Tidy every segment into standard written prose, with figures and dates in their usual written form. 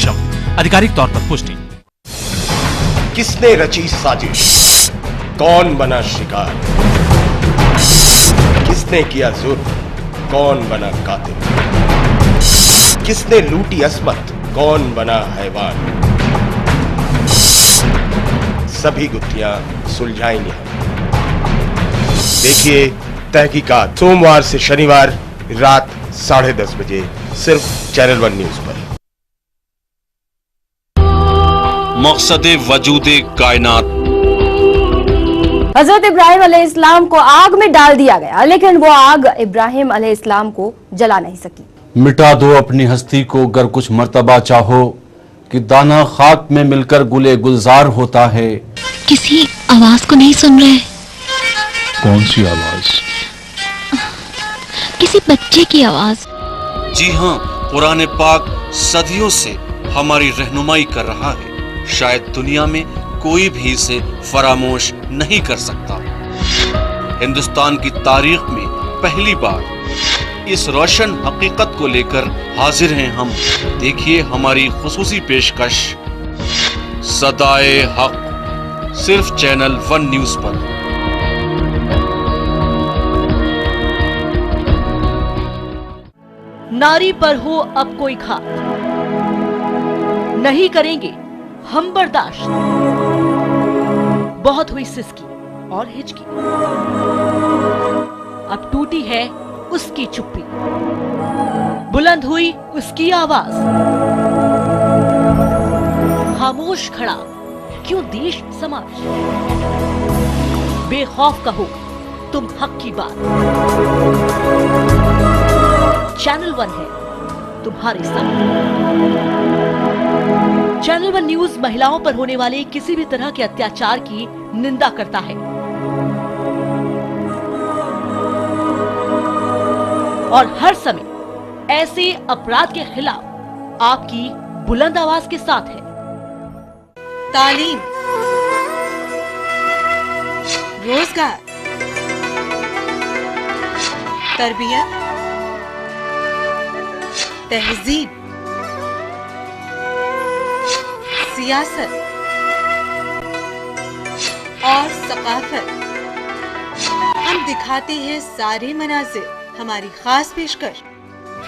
सक्षम, आधिकारिक तौर पर पुष्टि। किसने रची साजिश, कौन बना शिकार, किसने किया जुर्म, कौन बना कातिल, किसने लूटी अस्मत, कौन बना हैवान, सभी गुत्थियां सुलझाएंगे हम। देखिए तहकीकात, सोमवार से शनिवार रात 10:30 बजे सिर्फ चैनल 1 न्यूज पर। मकसदे वजूदे कायनात। हजरत इब्राहिम अलैहिस्सलाम को आग में डाल दिया गया, लेकिन वो आग इब्राहिम अलैहिस्सलाम को जला नहीं सकी। मिटा दो अपनी हस्ती को गर कुछ मर्तबा चाहो, कि दाना खाक में मिलकर गुले गुलजार होता है। किसी आवाज को नहीं सुन रहे? कौन सी आवाज? किसी बच्चे की आवाज। जी हाँ, कुरान पाक सदियों से हमारी रहनुमाई कर रहा है। शायद दुनिया में कोई भी इसे फरामोश नहीं कर सकता। हिंदुस्तान की तारीख में पहली बार इस रोशन हकीकत को लेकर हाजिर हैं हम। देखिए हमारी खुसूसी पेशकश, सदाए हक, सिर्फ चैनल 1 न्यूज पर। नारी पर हो अब कोई घात, नहीं करेंगे हम बर्दाश्त। बहुत हुई सिसकी और हिचकी, अब टूटी है उसकी चुप्पी, बुलंद हुई उसकी आवाज। खामोश खड़ा क्यों देश समाज, बेखौफ कहो तुम हक की बात। चैनल 1 है तुम्हारे साथ। चैनल 1 न्यूज महिलाओं पर होने वाले किसी भी तरह के अत्याचार की निंदा करता है और हर समय ऐसे अपराध के खिलाफ आपकी बुलंद आवाज के साथ है। तालीम, रोजगार, तरबियत, तहजीब, सियासत और सकाफत। हम दिखाते हैं सारे मनाजिर। हमारी खास पेशकश,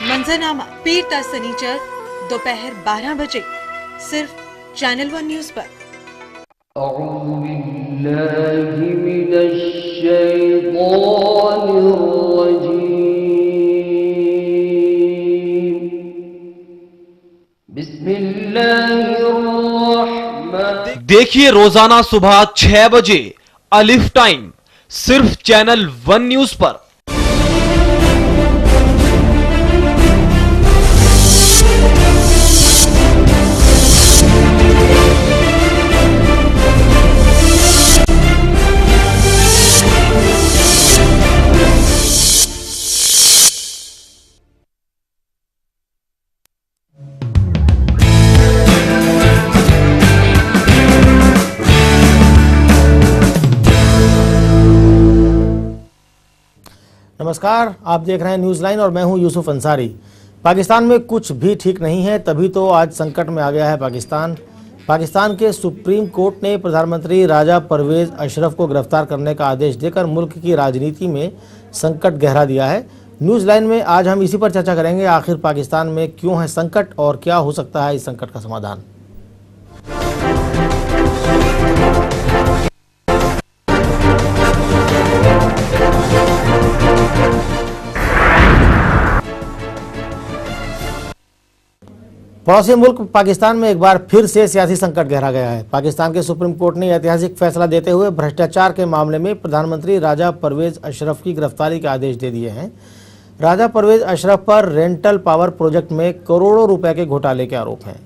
मंजरनामा, पीर ता सनीचर दोपहर 12 बजे सिर्फ चैनल 1 न्यूज पर। देखिए रोजाना सुबह 6 बजे अलिफ टाइम सिर्फ चैनल 1 न्यूज पर। नमस्कार, आप देख रहे हैं न्यूज़ लाइन और मैं हूं यूसुफ अंसारी। पाकिस्तान में कुछ भी ठीक नहीं है, तभी तो आज संकट में आ गया है पाकिस्तान। पाकिस्तान के सुप्रीम कोर्ट ने प्रधानमंत्री राजा परवेज अशरफ को गिरफ्तार करने का आदेश देकर मुल्क की राजनीति में संकट गहरा दिया है। न्यूज़ लाइन में आज हम इसी पर चर्चा करेंगे, आखिर पाकिस्तान में क्यों है संकट और क्या हो सकता है इस संकट का समाधान। पड़ोसी मुल्क पाकिस्तान में एक बार फिर से सियासी संकट गहरा गया है। पाकिस्तान के सुप्रीम कोर्ट ने ऐतिहासिक फैसला देते हुए भ्रष्टाचार के मामले में प्रधानमंत्री राजा परवेज अशरफ की गिरफ्तारी के आदेश दे दिए हैं। राजा परवेज अशरफ पर रेंटल पावर प्रोजेक्ट में करोड़ों रुपए के घोटाले के आरोप हैं।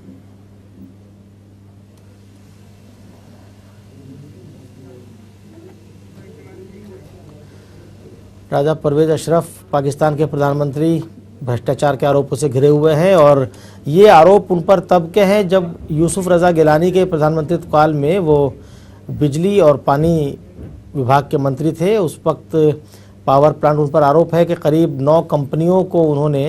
राजा परवेज अशरफ पाकिस्तान के प्रधानमंत्री भ्रष्टाचार के आरोपों से घिरे हुए हैं और ये आरोप उन पर तब के हैं जब यूसुफ रजा गिलानी के प्रधानमंत्रित्व काल में वो बिजली और पानी विभाग के मंत्री थे। उस वक्त पावर प्लांट उन पर आरोप है कि करीब 9 कंपनियों को उन्होंने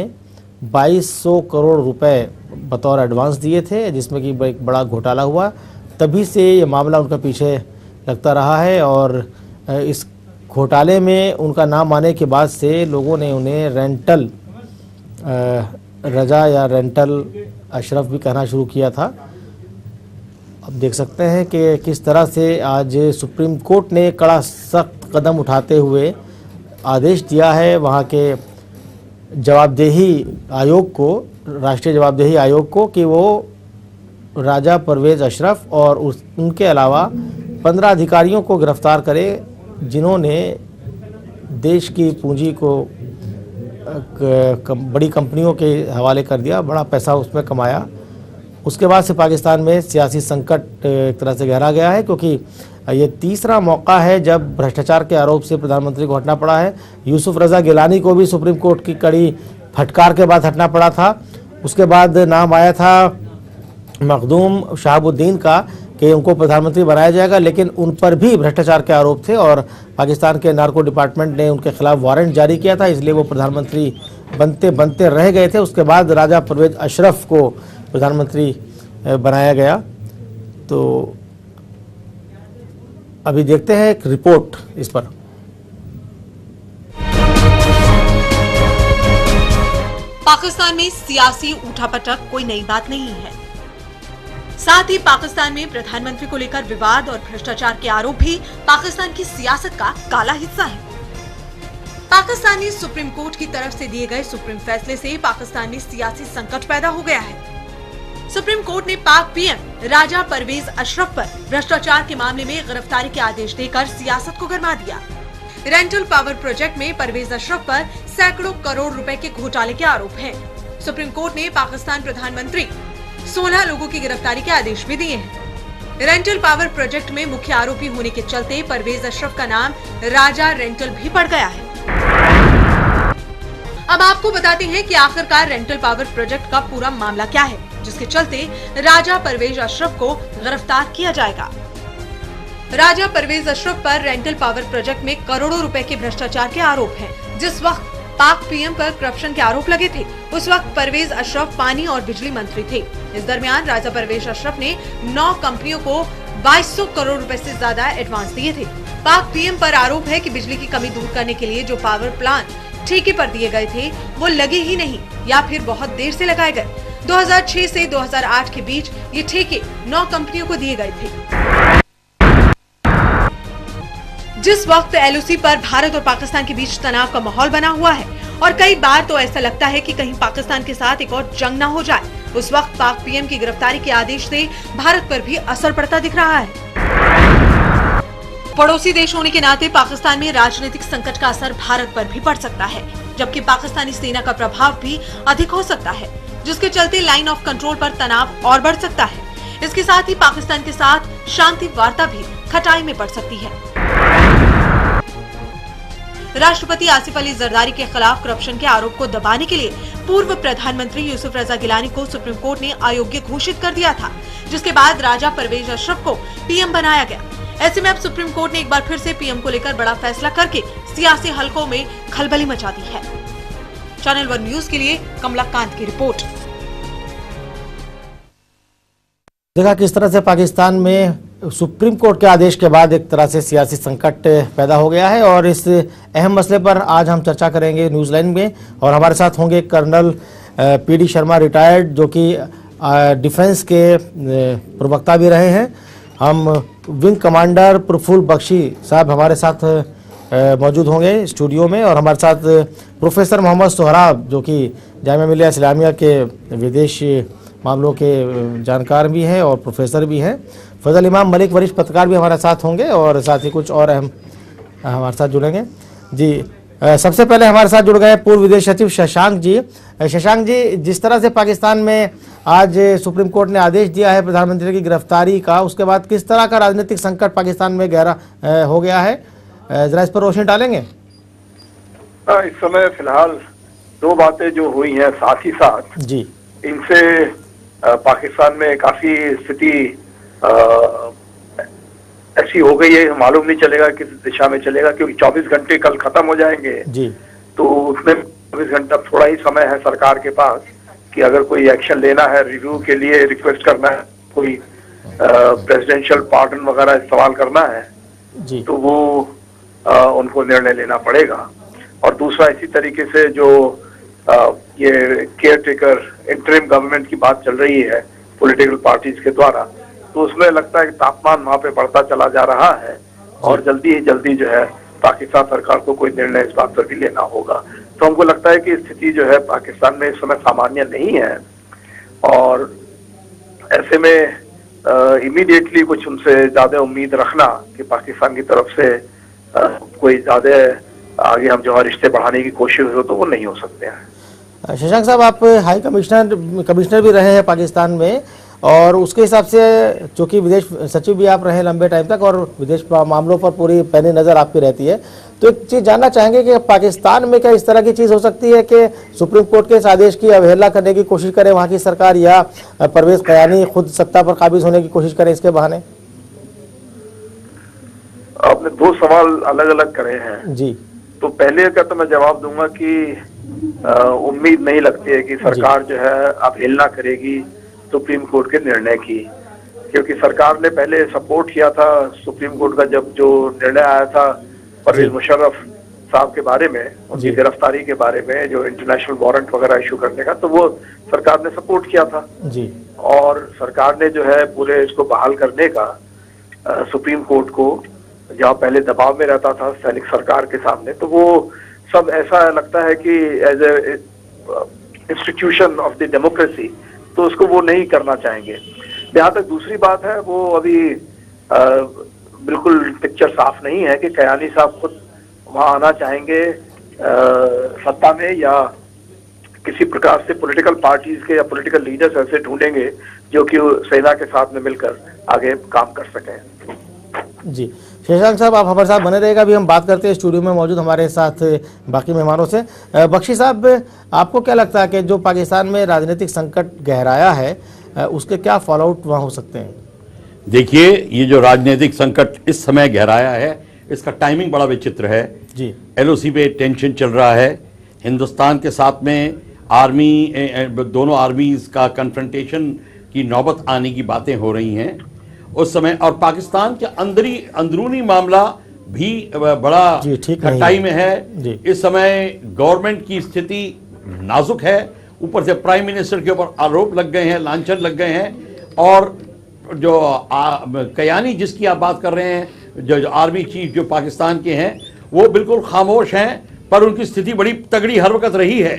2200 करोड़ रुपए बतौर एडवांस दिए थे, जिसमें कि एक बड़ा घोटाला हुआ। तभी से ये मामला उनका पीछे लगता रहा है और इस घोटाले में उनका नाम आने के बाद से लोगों ने उन्हें रेंटल रजा या रेंटल अशरफ भी कहना शुरू किया था। अब देख सकते हैं कि किस तरह से आज सुप्रीम कोर्ट ने कड़ा सख्त कदम उठाते हुए आदेश दिया है वहाँ के जवाबदेही आयोग को, राष्ट्रीय जवाबदेही आयोग को, कि वो राजा परवेज अशरफ और उनके अलावा 15 अधिकारियों को गिरफ्तार करे जिन्होंने देश की पूंजी को बड़ी कंपनियों के हवाले कर दिया, बड़ा पैसा उसमें कमाया। उसके बाद से पाकिस्तान में सियासी संकट एक तरह से गहरा गया है, क्योंकि ये तीसरा मौका है जब भ्रष्टाचार के आरोप से प्रधानमंत्री को हटना पड़ा है। यूसुफ रजा गिलानी को भी सुप्रीम कोर्ट की कड़ी फटकार के बाद हटना पड़ा था। उसके बाद नाम आया था मखदूम शहाबुद्दीन का कि उनको प्रधानमंत्री बनाया जाएगा, लेकिन उन पर भी भ्रष्टाचार के आरोप थे और पाकिस्तान के नार्को डिपार्टमेंट ने उनके खिलाफ वारंट जारी किया था, इसलिए वो प्रधानमंत्री बनते बनते रह गए थे। उसके बाद राजा परवेज अशरफ को प्रधानमंत्री बनाया गया। तो अभी देखते हैं एक रिपोर्ट इस पर। पाकिस्तान में सियासी उठापटक कोई नई बात नहीं है। साथ ही पाकिस्तान में प्रधानमंत्री को लेकर विवाद और भ्रष्टाचार के आरोप भी पाकिस्तान की सियासत का काला हिस्सा है। पाकिस्तानी सुप्रीम कोर्ट की तरफ से दिए गए सुप्रीम फैसले से पाकिस्तान में सियासी संकट पैदा हो गया है। सुप्रीम कोर्ट ने पाक पीएम राजा परवेज अशरफ पर भ्रष्टाचार के मामले में गिरफ्तारी के आदेश देकर सियासत को गरमा दिया। रेंटल पावर प्रोजेक्ट में परवेज अशरफ पर सैकड़ों करोड़ रुपए के घोटाले के आरोप हैं। सुप्रीम कोर्ट ने पाकिस्तान प्रधानमंत्री 16 लोगों की गिरफ्तारी के आदेश भी दिए हैं। रेंटल पावर प्रोजेक्ट में मुख्य आरोपी होने के चलते परवेज अशरफ का नाम राजा रेंटल भी पड़ गया है। अब आपको बताते हैं कि आखिरकार रेंटल पावर प्रोजेक्ट का पूरा मामला क्या है, जिसके चलते राजा परवेज अशरफ को गिरफ्तार किया जाएगा। राजा परवेज अशरफ पर रेंटल पावर प्रोजेक्ट में करोड़ों रुपए के भ्रष्टाचार के आरोप हैं। जिस वक्त पाक पीएम पर करप्शन के आरोप लगे थे, उस वक्त परवेज अशरफ पानी और बिजली मंत्री थे। इस दरमियान राजा परवेज अशरफ ने 9 कंपनियों को 2200 करोड़ रुपए से ज्यादा एडवांस दिए थे। पाक पीएम पर आरोप है कि बिजली की कमी दूर करने के लिए जो पावर प्लांट ठेके पर दिए गए थे वो लगे ही नहीं या फिर बहुत देर से लगाए गए। 2006 से 2008 के बीच ये ठेके 9 कंपनियों को दिए गए थे। जिस वक्त एलओसी पर भारत और पाकिस्तान के बीच तनाव का माहौल बना हुआ है और कई बार तो ऐसा लगता है कि कहीं पाकिस्तान के साथ एक और जंग न हो जाए, उस वक्त पाक पीएम की गिरफ्तारी के आदेश से भारत पर भी असर पड़ता दिख रहा है। पड़ोसी देश होने के नाते पाकिस्तान में राजनीतिक संकट का असर भारत पर भी पड़ सकता है, जबकि पाकिस्तानी सेना का प्रभाव भी अधिक हो सकता है, जिसके चलते लाइन ऑफ कंट्रोल पर तनाव और बढ़ सकता है। इसके साथ ही पाकिस्तान के साथ शांति वार्ता भी खटाई में पड़ सकती है। राष्ट्रपति आसिफ अली जरदारी के खिलाफ करप्शन के आरोप को दबाने के लिए पूर्व प्रधानमंत्री यूसुफ रजा गिलानी को सुप्रीम कोर्ट ने अयोग्य घोषित कर दिया था, जिसके बाद राजा परवेज अशरफ को पीएम बनाया गया। ऐसे में अब सुप्रीम कोर्ट ने एक बार फिर से पीएम को लेकर बड़ा फैसला करके सियासी हलकों में खलबली मचा दी है। चैनल 1 न्यूज के लिए कमलाकांत की रिपोर्ट। देखा किस तरह से पाकिस्तान में सुप्रीम कोर्ट के आदेश के बाद एक तरह से सियासी संकट पैदा हो गया है और इस अहम मसले पर आज हम चर्चा करेंगे न्यूज़ लाइन में। और हमारे साथ होंगे कर्नल पीडी शर्मा रिटायर्ड, जो कि डिफेंस के प्रवक्ता भी रहे हैं। हम विंग कमांडर प्रफुल्ल बख्शी साहब हमारे साथ मौजूद होंगे स्टूडियो में, और हमारे साथ प्रोफेसर मोहम्मद सोहराब, जो कि जामिया मिलिया इस्लामिया के विदेश मामलों के जानकार भी हैं और प्रोफेसर भी हैं। फजल इमाम मलिक वरिष्ठ पत्रकार भी हमारे साथ होंगे और साथ ही कुछ और अहम हमारे साथ जुड़ेंगे। जी सबसे पहले हमारे साथ जुड़ गए पूर्व विदेश सचिव शशांक जी। शशांक जी, जिस तरह से पाकिस्तान में आज सुप्रीम कोर्ट ने आदेश दिया है प्रधानमंत्री की गिरफ्तारी का, उसके बाद किस तरह का राजनीतिक संकट पाकिस्तान में गहरा हो गया है, जरा इस पर रोशनी डालेंगे। इस समय फिलहाल 2 बातें जो हुई हैं साथ ही साथ जी, इनसे पाकिस्तान में काफी स्थिति ऐसी हो गई है, मालूम नहीं चलेगा किस दिशा में चलेगा, क्योंकि 24 घंटे कल खत्म हो जाएंगे जी। तो उसमें 24 घंटा थोड़ा ही समय है सरकार के पास कि अगर कोई एक्शन लेना है, रिव्यू के लिए रिक्वेस्ट करना है, कोई प्रेसिडेंशियल पार्डन वगैरह इस्तेमाल करना है जी। तो वो उनको निर्णय लेना पड़ेगा। और दूसरा, इसी तरीके से जो ये केयर टेकर इंटरिम गवर्नमेंट की बात चल रही है पॉलिटिकल पार्टीज के द्वारा, तो उसमें लगता है कि तापमान वहां पे बढ़ता चला जा रहा है और जल्दी ही जल्दी जो है पाकिस्तान सरकार को कोई निर्णय इस बात पर भी लेना होगा। तो हमको लगता है कि स्थिति जो है पाकिस्तान में इस समय सामान्य नहीं है और ऐसे में इमीडिएटली कुछ उनसे ज्यादा उम्मीद रखना कि पाकिस्तान की तरफ से कोई ज्यादा आगे हम जो है रिश्ते बढ़ाने की कोशिश हो तो वो नहीं हो सकते हैं। शशांक साहब, आप हाई कमिश्नर भी रहे हैं पाकिस्तान में और उसके हिसाब से चूंकि विदेश सचिव भी आप रहे लंबे टाइम तक और विदेश मामलों पर पूरी पैनी नज़र आपकी रहती है, तो एक चीज़ जानना चाहेंगे कि पाकिस्तान में क्या इस तरह की चीज़ हो सकती है कि सुप्रीम कोर्ट के इस आदेश की अवहेलना करने की कोशिश करे वहाँ की सरकार या परवेज कयानी खुद सत्ता पर काबिज होने की कोशिश करे इसके बहाने? आपने दो सवाल अलग अलग करे हैं जी। तो पहले का तो मैं जवाब दूंगा कि उम्मीद नहीं लगती है कि सरकार जो है अवहेलना करेगी सुप्रीम कोर्ट के निर्णय की, क्योंकि सरकार ने पहले सपोर्ट किया था सुप्रीम कोर्ट का जब जो निर्णय आया था परवेज मुशर्रफ साहब के बारे में, उनकी गिरफ्तारी के बारे में, जो इंटरनेशनल वारंट वगैरह इशू करने का, तो वो सरकार ने सपोर्ट किया था जी। और सरकार ने जो है पूरे इसको बहाल करने का सुप्रीम कोर्ट को, जहाँ पहले दबाव में रहता था सैनिक सरकार के सामने, तो वो सब ऐसा लगता है कि as a institution of the democracy तो उसको वो नहीं करना चाहेंगे। जहाँ तक दूसरी बात है, वो अभी बिल्कुल पिक्चर साफ नहीं है कि कयानी साहब खुद वहाँ आना चाहेंगे सत्ता में या किसी प्रकार से पॉलिटिकल पार्टीज के या पॉलिटिकल लीडर्स ऐसे ढूंढेंगे जो कि सेना के साथ में मिलकर आगे काम कर सकें। जी, शशांक साहब आप हमारे साथ बने रहेगा। अभी हम बात करते हैं स्टूडियो में मौजूद हमारे साथ बाकी मेहमानों से। बख्शी साहब, आपको क्या लगता है कि जो पाकिस्तान में राजनीतिक संकट गहराया है उसके क्या फॉलोआउट वहाँ हो सकते हैं? देखिए, ये जो राजनीतिक संकट इस समय गहराया है इसका टाइमिंग बड़ा विचित्र है जी। LOC पे टेंशन चल रहा है, हिंदुस्तान के साथ में दोनों आर्मीज का कन्फ्रंटेशन की नौबत आने की बातें हो रही हैं उस समय, और पाकिस्तान के अंदरूनी मामला भी बड़ा खटाई में है। इस समय गवर्नमेंट की स्थिति नाजुक है, ऊपर से प्राइम मिनिस्टर के ऊपर आरोप लग गए हैं, लांछन लग गए हैं, और जो कयानी जिसकी आप बात कर रहे हैं, जो आर्मी चीफ जो पाकिस्तान के हैं, वो बिल्कुल खामोश हैं, पर उनकी स्थिति बड़ी तगड़ी हर वक्त रही है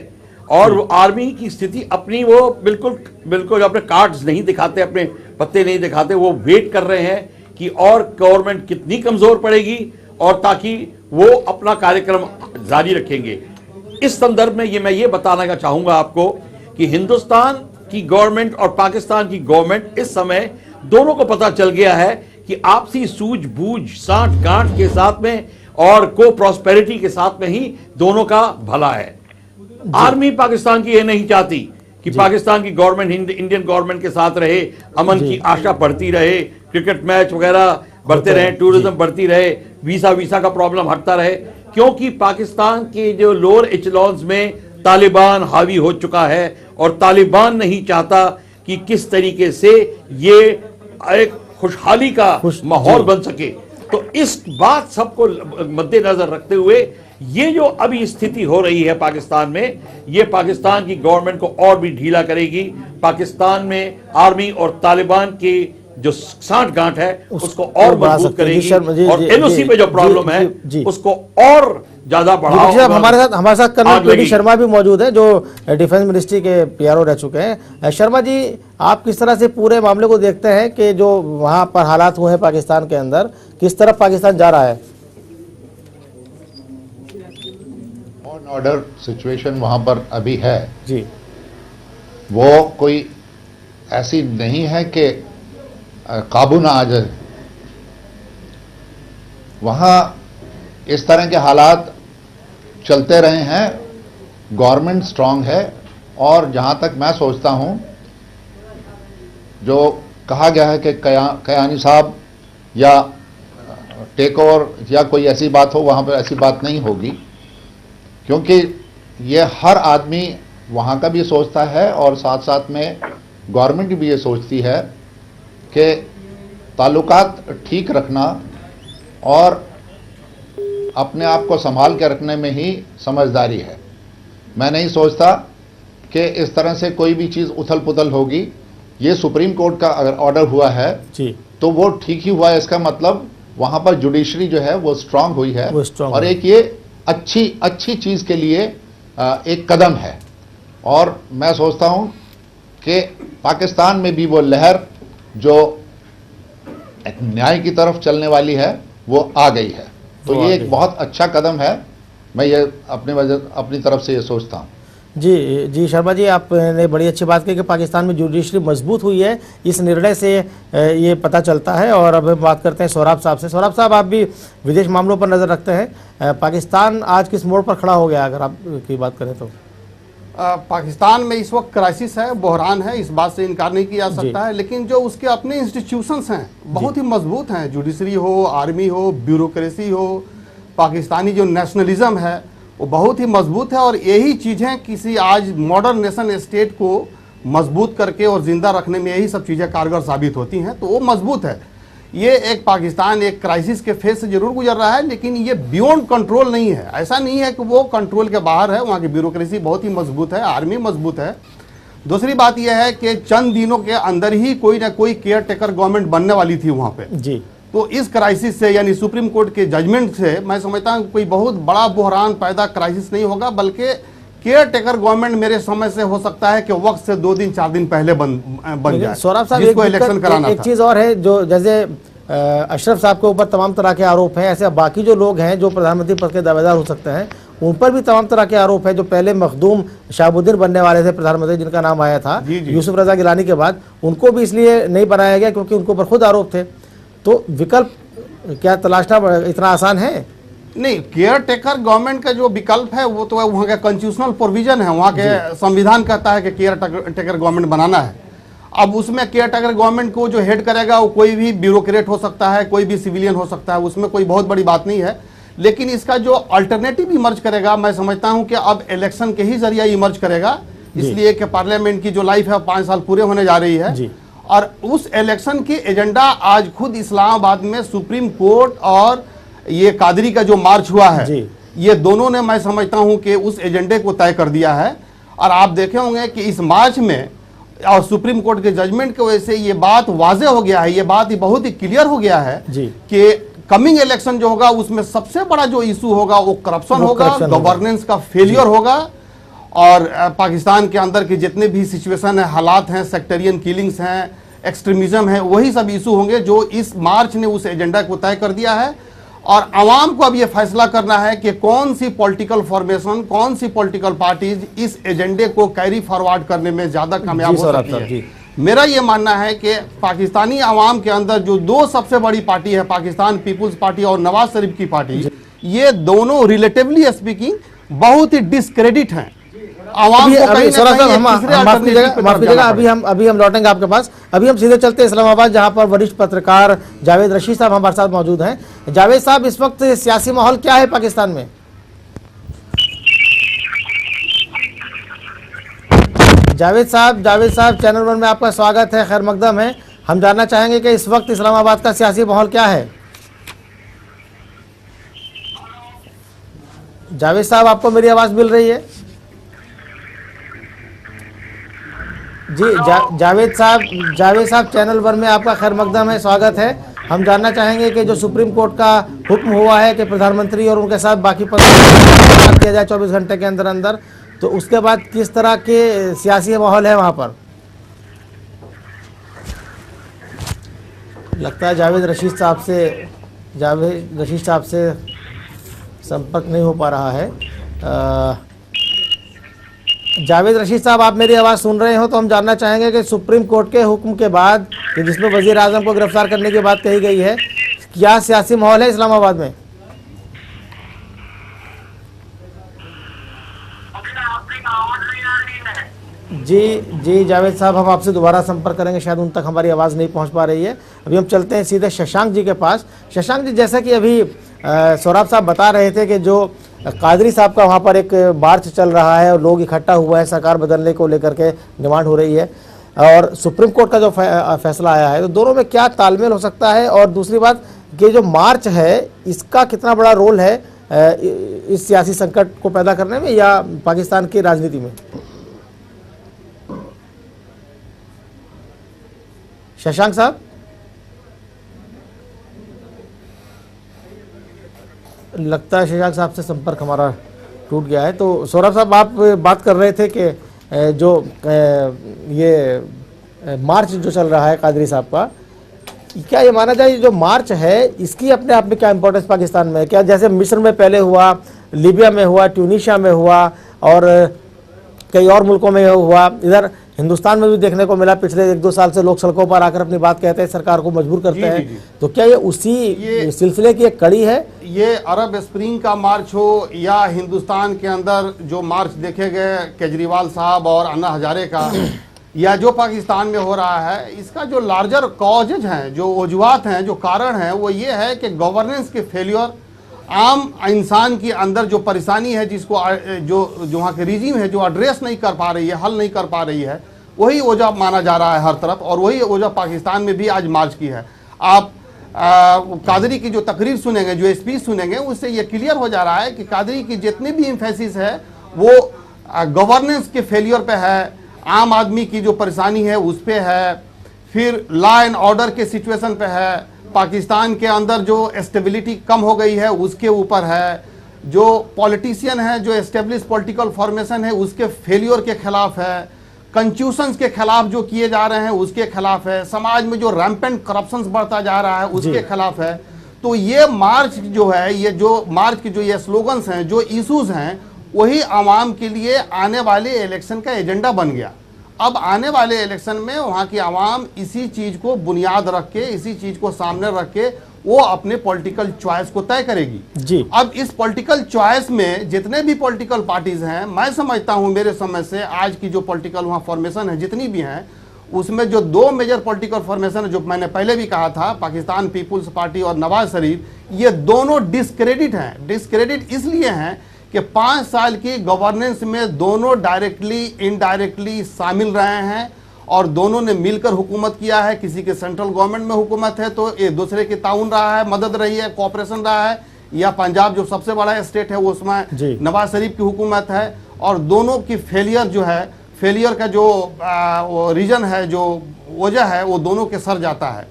और आर्मी की स्थिति अपनी वो बिल्कुल अपने कार्ड्स नहीं दिखाते, अपने पत्ते नहीं दिखाते, वो वेट कर रहे हैं कि और गवर्नमेंट कितनी कमजोर पड़ेगी और ताकि वो अपना कार्यक्रम जारी रखेंगे। इस संदर्भ में मैं ये बताना चाहूंगा आपको कि हिंदुस्तान की गवर्नमेंट और पाकिस्तान की गवर्नमेंट इस समय दोनों को पता चल गया है कि आपसी सूझबूझ साठ-गांठ के साथ में और को प्रॉस्पेरिटी के साथ में ही दोनों का भला है। आर्मी पाकिस्तान की ये नहीं चाहती कि पाकिस्तान की गवर्नमेंट इंडियन गवर्नमेंट के साथ रहे, अमन की आशा बढ़ती रहे, क्रिकेट मैच वगैरह बढ़ते रहे, टूरिज्म बढ़ती रहे, वीसा का प्रॉब्लम हटता रहे, क्योंकि पाकिस्तान के जो लोअर एचलॉन्स में तालिबान हावी हो चुका है और तालिबान नहीं चाहता कि किस तरीके से ये एक खुशहाली का माहौल बन सके। तो इस बात सबको मद्देनजर रखते हुए ये जो अभी स्थिति हो रही है पाकिस्तान में, ये पाकिस्तान की गवर्नमेंट को और भी ढीला करेगी। पाकिस्तान में आर्मी और तालिबान की जो साठ-गांठ है उसको और मजबूत करेगी और LOC पे जो प्रॉब्लम है उसको और ज्यादा बढ़ाओ। हमारे साथ कर्नल PD शर्मा भी मौजूद है जो डिफेंस मिनिस्ट्री के PRO रह चुके हैं। शर्मा जी, आप किस तरह से पूरे मामले को देखते हैं कि जो वहां पर हालात हुए हैं पाकिस्तान के अंदर, किस तरफ पाकिस्तान जा रहा है? ऑर्डर सिचुएशन वहां पर अभी है जी, वो कोई ऐसी नहीं है कि काबू ना आ जाए। वहां इस तरह के हालात चलते रहे हैं, गवर्नमेंट स्ट्रांग है और जहां तक मैं सोचता हूं, जो कहा गया है कि कयानी साहब या टेक ओवर या कोई ऐसी बात हो, वहां पर ऐसी बात नहीं होगी, क्योंकि ये हर आदमी वहाँ का भी सोचता है और साथ साथ में गवर्नमेंट भी ये सोचती है कि ताल्लुकात ठीक रखना और अपने आप को संभाल के रखने में ही समझदारी है। मैं नहीं सोचता कि इस तरह से कोई भी चीज़ उथल पुथल होगी। ये सुप्रीम कोर्ट का अगर ऑर्डर हुआ है जी, तो वो ठीक ही हुआ है। इसका मतलब वहाँ पर जुडिशरी जो है वो स्ट्रांग हुई है और एक ये अच्छी चीज़ के लिए एक कदम है। और मैं सोचता हूँ कि पाकिस्तान में भी वो लहर जो एक न्याय की तरफ चलने वाली है वो आ गई है। तो ये एक बहुत अच्छा कदम है। मैं ये अपनी तरफ से ये सोचता हूँ। जी शर्मा जी, आपने बड़ी अच्छी बात की कि पाकिस्तान में जुडिशरी मजबूत हुई है, इस निर्णय से ये पता चलता है। और अब हम बात करते हैं सोहराब साहब से। सोहराब साहब, आप भी विदेश मामलों पर नज़र रखते हैं, पाकिस्तान आज किस मोड़ पर खड़ा हो गया अगर आप की बात करें तो? पाकिस्तान में इस वक्त क्राइसिस है, बहरान है, इस बात से इनकार नहीं किया जा सकता है। लेकिन जो उसके अपने इंस्टीट्यूशंस हैं बहुत ही मजबूत हैं। जुडिशरी हो, आर्मी हो, ब्यूरोक्रेसी हो, पाकिस्तानी जो नेशनलिज्म है वो बहुत ही मजबूत है। और यही चीज़ें किसी आज मॉडर्न नेशन स्टेट को मजबूत करके और ज़िंदा रखने में यही सब चीज़ें कारगर साबित होती हैं। तो वो मजबूत है। ये एक पाकिस्तान एक क्राइसिस के फेज से जरूर गुजर रहा है, लेकिन ये बियॉन्ड कंट्रोल नहीं है। ऐसा नहीं है कि वो कंट्रोल के बाहर है। वहाँ की ब्यूरोक्रेसी बहुत ही मजबूत है, आर्मी मजबूत है। दूसरी बात यह है कि चंद दिनों के अंदर ही कोई ना कोई केयर टेकर गवर्नमेंट बनने वाली थी वहाँ पे जी। तो इस क्राइसिस से यानी सुप्रीम कोर्ट के जजमेंट से मैं समझता हूँ कोई बहुत बड़ा बहरान पैदा क्राइसिस नहीं होगा, बल्कि केयर टेकर गवर्नमेंट मेरे समय से हो सकता है कि वक्त से 2 दिन 4 दिन पहले बन जाए। सौरभ साहब, जिसको इलेक्शन कराना था। एक चीज और है, जो जैसे अशरफ साहब के ऊपर तमाम तरह के आरोप हैं, ऐसे बाकी जो लोग हैं जो प्रधानमंत्री पद के दावेदार हो सकते हैं उन पर भी तमाम तरह के आरोप है। जो पहले मखदूम शहाबुद्दीन बनने वाले थे प्रधानमंत्री, जिनका नाम आया था यूसुफ रजा गिलानी के बाद, उनको भी इसलिए नहीं बनाया गया क्योंकि उनके ऊपर खुद आरोप थे। तो विकल्प क्या तलाशना इतना आसान है? नहीं, केयर टेकर गवर्नमेंट का जो विकल्प है वो तो वहाँ का कॉन्स्टिट्यूशनल प्रोविजन है। वहाँ के संविधान कहता है कि केयर टेकर गवर्नमेंट बनाना है। अब उसमें केयर टेकर गवर्नमेंट को जो हेड करेगा वो कोई भी ब्यूरोक्रेट हो सकता है, कोई भी सिविलियन हो सकता है, उसमें कोई बहुत बड़ी बात नहीं है। लेकिन इसका जो अल्टरनेटिव इमर्ज करेगा, मैं समझता हूं कि अब इलेक्शन के ही जरिए इमर्ज करेगा, इसलिए कि पार्लियामेंट की जो लाइफ है 5 साल पूरे होने जा रही है। और उस इलेक्शन की एजेंडा आज खुद इस्लामाबाद में सुप्रीम कोर्ट और ये कादरी का जो मार्च हुआ है, ये दोनों ने मैं समझता हूं कि उस एजेंडे को तय कर दिया है। और आप देखे होंगे कि इस मार्च में और सुप्रीम कोर्ट के जजमेंट की वजह से ये बात वाजे हो गया है, ये बात बहुत ही क्लियर हो गया है कि कमिंग इलेक्शन जो होगा उसमें सबसे बड़ा जो इशू होगा वो करप्शन होगा, गवर्नेंस का फेलियर होगा। और पाकिस्तान के अंदर के जितने भी सिचुएशन है, हालात हैं, सेक्टरियन किलिंग्स हैं, एक्सट्रीमिज्म है, वही सब इशू होंगे जो इस मार्च ने उस एजेंडा को तय कर दिया है। और आवाम को अब ये फैसला करना है कि कौन सी पॉलिटिकल फॉर्मेशन, कौन सी पॉलिटिकल पार्टीज इस एजेंडे को कैरी फॉरवर्ड करने में ज्यादा कामयाब हो सकती है। मेरा ये मानना है कि पाकिस्तानी आवाम के अंदर जो 2 सबसे बड़ी पार्टी है, पाकिस्तान पीपुल्स पार्टी और नवाज शरीफ की पार्टी, ये दोनों रिलेटिवली स्पीकिंग बहुत ही डिस्क्रेडिट हैं। आवाम को कहीं ना कहीं अभी हम लौटेंगे आपके पास। अभी हम सीधे चलते हैं इस्लामाबाद, जहां पर वरिष्ठ पत्रकार जावेद रशीद साहब हमारे साथ मौजूद हैं। जावेद साहब, इस वक्त सियासी माहौल क्या है पाकिस्तान में? जावेद साहब चैनल 1 में आपका स्वागत है, खैर मकदम है। हम जानना चाहेंगे कि इस वक्त इस्लामाबाद का सियासी माहौल क्या है? जावेद साहब, आपको मेरी आवाज मिल रही है? जी जावेद साहब चैनल 1 में आपका खैर मकदम है, स्वागत है। हम जानना चाहेंगे कि जो सुप्रीम कोर्ट का हुक्म हुआ है कि प्रधानमंत्री और उनके साथ बाकी पद किया जाए 24 घंटे के अंदर अंदर, तो उसके बाद किस तरह के सियासी माहौल है वहाँ पर? लगता है जावेद रशीद साहब से संपर्क नहीं हो पा रहा है। जावेद रशीद साहब, आप मेरी आवाज़ सुन रहे हो तो हम जानना चाहेंगे कि सुप्रीम कोर्ट के हुक्म के बाद कि जिसमें वजीर आजम को गिरफ्तार करने की बात कही गई है, क्या सियासी माहौल है इस्लामाबाद में? जी जावेद साहब, हम आपसे दोबारा संपर्क करेंगे, शायद उन तक हमारी आवाज़ नहीं पहुंच पा रही है। अभी हम चलते हैं सीधे शशांक जी के पास। शशांक जी, जैसा कि अभी सौरभ साहब बता रहे थे कि जो कादरी साहब का वहाँ पर एक मार्च चल रहा है और लोग इकट्ठा हुआ है, सरकार बदलने को लेकर के डिमांड हो रही है, और सुप्रीम कोर्ट का जो फैसला आया है, तो दोनों में क्या तालमेल हो सकता है? और दूसरी बात कि जो मार्च है इसका कितना बड़ा रोल है इस सियासी संकट को पैदा करने में या पाकिस्तान की राजनीति में? शशांक साहब, लगता है शशांक साहब से संपर्क हमारा टूट गया है। तो सौरभ साहब, आप बात कर रहे थे कि जो ये मार्च जो चल रहा है कादरी साहब का, क्या ये माना जाए जो मार्च है इसकी अपने आप में क्या इंपॉर्टेंस पाकिस्तान में? क्या जैसे मिस्र में पहले हुआ, लीबिया में हुआ, ट्यूनीशिया में हुआ और कई और मुल्कों में हुआ, इधर हिंदुस्तान में भी देखने को मिला, पिछले 1-2 साल से लोग सड़कों पर आकर अपनी बात कहते हैं, सरकार को मजबूर करते हैं। तो क्या ये उसी सिलसिले की एक कड़ी है? ये अरब स्प्रिंग का मार्च हो या हिंदुस्तान के अंदर जो मार्च देखे गए केजरीवाल साहब और अन्ना हजारे का, या जो पाकिस्तान में हो रहा है, इसका जो लार्जर कॉजेज हैं, जो वजूहात हैं, जो कारण हैं, वो ये है कि गवर्नेंस के फेलियर, आम इंसान के अंदर जो परेशानी है, जिसको जो वहाँ के रिजीम है जो एड्रेस नहीं कर पा रही है, हल नहीं कर पा रही है, वही वजह माना जा रहा है हर तरफ, और वही वजह पाकिस्तान में भी आज मार्च की है। आप कादरी की जो तकरीर सुनेंगे, जो स्पीच सुनेंगे, उससे ये क्लियर हो जा रहा है कि कादरी की जितनी भी एम्फेसिस है वो गवर्नेंस के फेलियर पे है, आम आदमी की जो परेशानी है उस पे है, फिर लॉ एंड ऑर्डर के सिचुएशन पे है, पाकिस्तान के अंदर जो स्टेबिलिटी कम हो गई है उसके ऊपर है, जो पॉलिटिशियन है, जो एस्टेब्लिश पॉलिटिकल फॉर्मेशन है उसके फेलियर के खिलाफ है, कंस्टिट्यूशंस के खिलाफ जो किए जा रहे हैं उसके खिलाफ है, समाज में जो रैम्पेंट करप्शन बढ़ता जा रहा है उसके खिलाफ है। तो ये मार्च जो है, ये जो मार्च की जो ये स्लोगन्स हैं, जो इशूज हैं, वही आवाम के लिए आने वाले इलेक्शन का एजेंडा बन गया। अब आने वाले इलेक्शन में वहाँ की आवाम इसी चीज को बुनियाद रख के, इसी चीज को सामने रख के वो अपने पॉलिटिकल चॉइस को तय करेगी जी। अब इस पॉलिटिकल चॉइस में जितने भी पॉलिटिकल पार्टीज हैं, मैं समझता हूँ मेरे समझ से आज की जो पॉलिटिकल वहाँ फॉर्मेशन है जितनी भी हैं, उसमें जो 2 मेजर पॉलिटिकल फॉर्मेशन है, जो मैंने पहले भी कहा था, पाकिस्तान पीपुल्स पार्टी और नवाज शरीफ, ये दोनों डिस्क्रेडिट हैं। डिस्क्रेडिट इसलिए हैं कि 5 साल की गवर्नेंस में दोनों डायरेक्टली इनडायरेक्टली शामिल रहे हैं और दोनों ने मिलकर हुकूमत किया है। किसी के सेंट्रल गवर्नमेंट में हुकूमत है तो एक दूसरे की ताउन रहा है, मदद रही है, कोऑपरेशन रहा है, या पंजाब जो सबसे बड़ा स्टेट है वो उसमें नवाज शरीफ की हुकूमत है, और दोनों की फेलियर जो है, फेलियर का जो रीजन है, जो वजह है, वो दोनों के सर जाता है।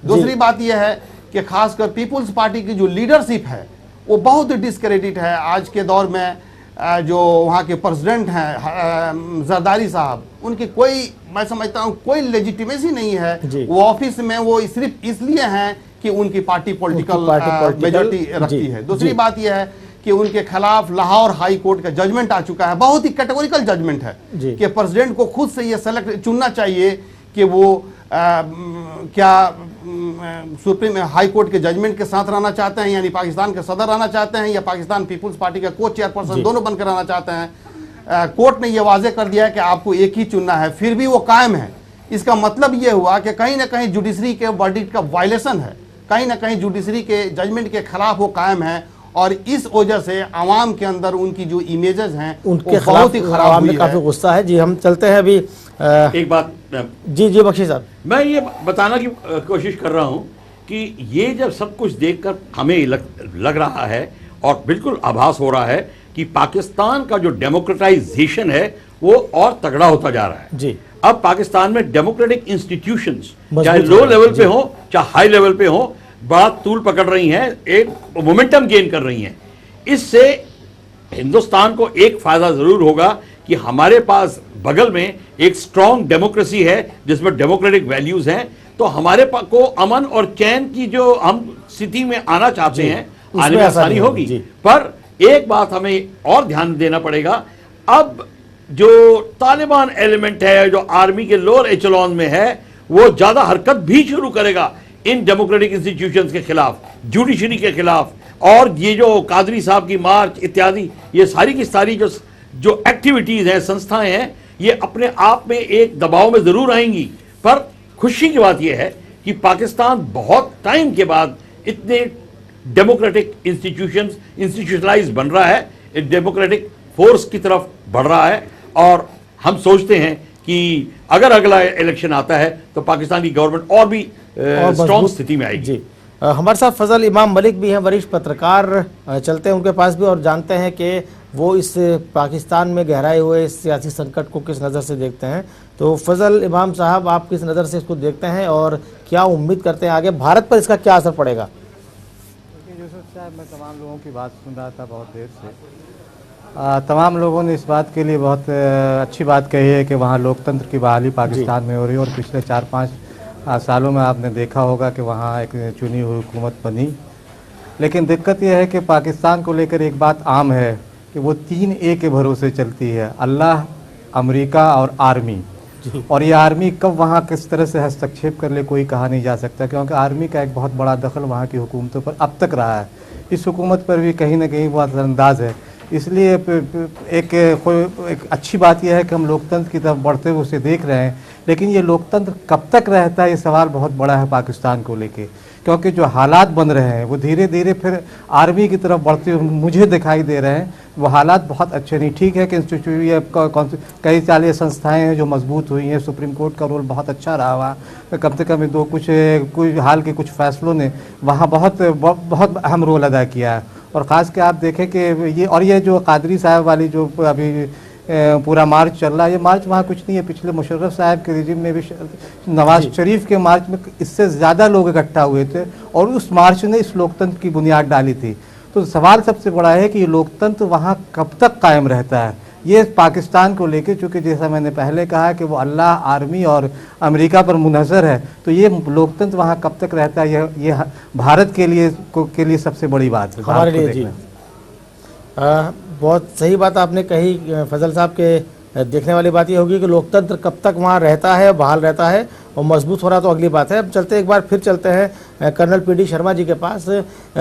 दूसरी बात यह है कि खासकर पीपुल्स पार्टी की जो लीडरशिप है वो बहुत डिस्क्रेडिट है आज के दौर में। जो वहाँ के प्रेसिडेंट हैं जरदारी साहब, उनकी कोई, मैं समझता हूँ कोई लेजिटिमेसी नहीं है। वो ऑफिस में वो सिर्फ इसलिए हैं कि उनकी पार्टी पॉलिटिकल मेजॉरिटी रखती है। दूसरी बात यह है कि उनके खिलाफ लाहौर हाई कोर्ट का जजमेंट आ चुका है, बहुत ही कैटेगोरिकल जजमेंट है कि प्रेसिडेंट को खुद से ये सेलेक्ट चुनना चाहिए कि वो क्या सुप्रीम हाई कोर्ट के जजमेंट के साथ रहना चाहते हैं, यानी पाकिस्तान के सदर रहना चाहते हैं, या पाकिस्तान पीपुल्स पार्टी का को चेयरपर्सन, दोनों बनकर रहना चाहते हैं। कोर्ट ने यह वाजे कर दिया है कि आपको एक ही चुनना है, फिर भी वो कायम है। इसका मतलब यह हुआ कि कहीं ना कहीं जुडिशरी के वर्डिक्ट का वायलेशन है, कहीं ना कहीं जुडिशरी के जजमेंट के खिलाफ वो कायम है, और इस वजह से आवाम के अंदर उनकी जो इमेजेस हैं उनके बहुत ही खराब हुई है। काफी गुस्सा है जी। हम चलते हैं अभी एक बात जी बख्शी साहब, मैं ये बताना की कोशिश कर रहा हूँ कि ये जब सब कुछ देखकर हमें लग रहा है और बिल्कुल आभास हो रहा है कि पाकिस्तान का जो डेमोक्रेटाइजेशन है वो और तगड़ा होता जा रहा है जी। अब पाकिस्तान में डेमोक्रेटिक इंस्टीट्यूशंस चाहे लो लेवल पे हो चाहे हाई लेवल पे हो, बड़ा तूल पकड़ रही हैं, एक मोमेंटम गेन कर रही हैं। इससे हिंदुस्तान को एक फायदा जरूर होगा कि हमारे पास बगल में एक स्ट्रॉन्ग डेमोक्रेसी है जिसमें डेमोक्रेटिक वैल्यूज हैं, तो हमारे को अमन और चैन की जो हम स्थिति में आना चाहते हैं आने में आसानी होगी। पर एक बात हमें और ध्यान देना पड़ेगा, अब जो तालिबान एलिमेंट है जो आर्मी के लोअर एचेलॉन में है वो ज्यादा हरकत भी शुरू करेगा इन डेमोक्रेटिक इंस्टीट्यूशंस के खिलाफ, जुडिशरी के खिलाफ, और ये जो कादरी साहब की मार्च इत्यादि ये सारी की सारी जो एक्टिविटीज हैं, संस्थाएं हैं, ये अपने आप में एक दबाव में जरूर आएंगी। पर खुशी की बात यह है कि पाकिस्तान बहुत टाइम के बाद इतने डेमोक्रेटिक इंस्टीट्यूशंस इंस्टीट्यूशनलाइज बन रहा है एक डेमोक्रेटिक फोर्स की तरफ बढ़ रहा है और हम सोचते हैं कि अगर अगला इलेक्शन आता है तो पाकिस्तान की गवर्नमेंट और भी स्ट्रॉन्ग स्थिति में आएगी। जी हमारे साथ फजल इमाम मलिक भी हैं, वरिष्ठ पत्रकार, चलते हैं उनके पास भी और जानते हैं कि वो इस पाकिस्तान में गहराए हुए सियासी संकट को किस नज़र से देखते हैं। तो फजल इमाम साहब, आप किस नज़र से इसको देखते हैं और क्या उम्मीद करते हैं आगे भारत पर इसका क्या असर पड़ेगा? यूसुफ साहब, मैं तमाम लोगों की बात सुन रहा था बहुत देर से। तमाम लोगों ने इस बात के लिए बहुत अच्छी बात कही है कि वहाँ लोकतंत्र की बहाली पाकिस्तान में हो रही है और पिछले 4-5 सालों में आपने देखा होगा कि वहाँ एक चुनी हुई हुकूमत बनी। लेकिन दिक्कत यह है कि पाकिस्तान को लेकर एक बात आम है कि वो 3 A के भरोसे चलती है, अल्लाह, अमेरिका और आर्मी। और ये आर्मी कब वहाँ किस तरह से हस्तक्षेप कर ले कोई कहा नहीं जा सकता, क्योंकि आर्मी का एक बहुत बड़ा दखल वहाँ की हुकूमतों पर अब तक रहा है। इस हुकूमत पर भी कहीं ना कहीं वो असरअंदाज है। इसलिए एक अच्छी बात यह है कि हम लोकतंत्र की तरफ बढ़ते हुए उसे देख रहे हैं, लेकिन ये लोकतंत्र कब तक रहता है, ये सवाल बहुत बड़ा है पाकिस्तान को लेके, क्योंकि जो हालात बन रहे हैं वो धीरे धीरे फिर आर्मी की तरफ बढ़ते हुए मुझे दिखाई दे रहे हैं। वो हालात बहुत अच्छे नहीं। ठीक है कि कई सारी संस्थाएं हैं जो मजबूत हुई हैं, सुप्रीम कोर्ट का रोल बहुत अच्छा रहा वहाँ, कम से कम कुछ हाल के कुछ फैसलों ने वहाँ बहुत अहम रोल अदा किया है। और ख़ास के आप देखें कि ये जो कादरी साहब वाली जो अभी पूरा मार्च चल रहा है, ये मार्च वहाँ कुछ नहीं है। पिछले मुशर्रफ साहब के रिजिम में भी नवाज शरीफ के मार्च में इससे ज़्यादा लोग इकट्ठा हुए थे और उस मार्च ने इस लोकतंत्र की बुनियाद डाली थी। तो सवाल सबसे बड़ा है कि ये लोकतंत्र वहाँ कब तक कायम रहता है। ये पाकिस्तान को लेकर, चूँकि जैसा मैंने पहले कहा कि वो अल्लाह, आर्मी और अमेरिका पर मुनहसर है, तो ये लोकतंत्र वहाँ कब तक रहता है, ये भारत के लिए सबसे बड़ी बात है हमारे लिए। जी बहुत सही बात आपने कही फजल साहब के। देखने वाली बात ये होगी कि लोकतंत्र कब तक वहाँ रहता है, बहाल रहता है और मजबूत हो रहा तो अगली बात है। अब एक बार फिर चलते हैं कर्नल PD शर्मा जी के पास।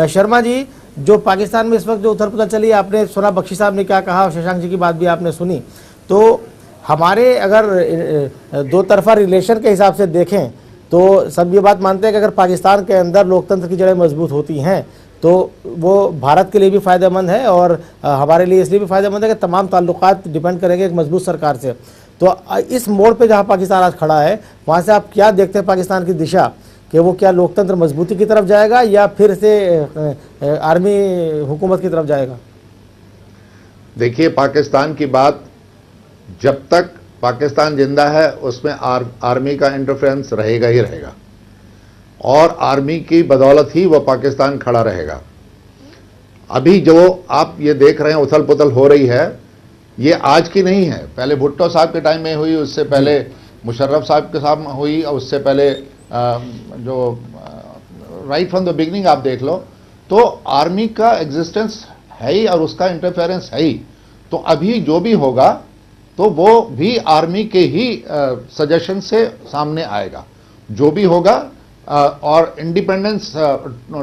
शर्मा जी, जो पाकिस्तान में इस वक्त जो उथल पुथल चली, आपने सुना बख्शी साहब ने क्या कहा, शशांक जी की बात भी आपने सुनी। तो हमारे अगर दो तरफा रिलेशन के हिसाब से देखें तो सब ये बात मानते हैं कि अगर पाकिस्तान के अंदर लोकतंत्र की जड़ें मजबूत होती हैं तो वो भारत के लिए भी फ़ायदेमंद है और हमारे लिए इसलिए भी फ़ायदेमंद है कि तमाम ताल्लुकात डिपेंड करेंगे एक मजबूत सरकार से। तो इस मोड़ पे जहाँ पाकिस्तान आज खड़ा है, वहाँ से आप क्या देखते हैं पाकिस्तान की दिशा, कि वो क्या लोकतंत्र मजबूती की तरफ जाएगा या फिर से आर्मी हुकूमत की तरफ जाएगा? देखिए, पाकिस्तान की बात जब तक पाकिस्तान जिंदा है उसमें आर्मी का इंटरफेरेंस रहेगा ही रहेगा और आर्मी की बदौलत ही वह पाकिस्तान खड़ा रहेगा। अभी जो आप ये देख रहे हैं उथल पुथल हो रही है, ये आज की नहीं है। पहले भुट्टो साहब के टाइम में हुई, उससे पहले मुशर्रफ साहब के साथ हुई और उससे पहले जो राइट फ्रॉम द बिगनिंग आप देख लो तो आर्मी का एग्जिस्टेंस है ही और उसका इंटरफेरेंस है ही। तो अभी जो भी होगा तो वो भी आर्मी के ही सजेशन से सामने आएगा। जो भी होगा और इंडिपेंडेंस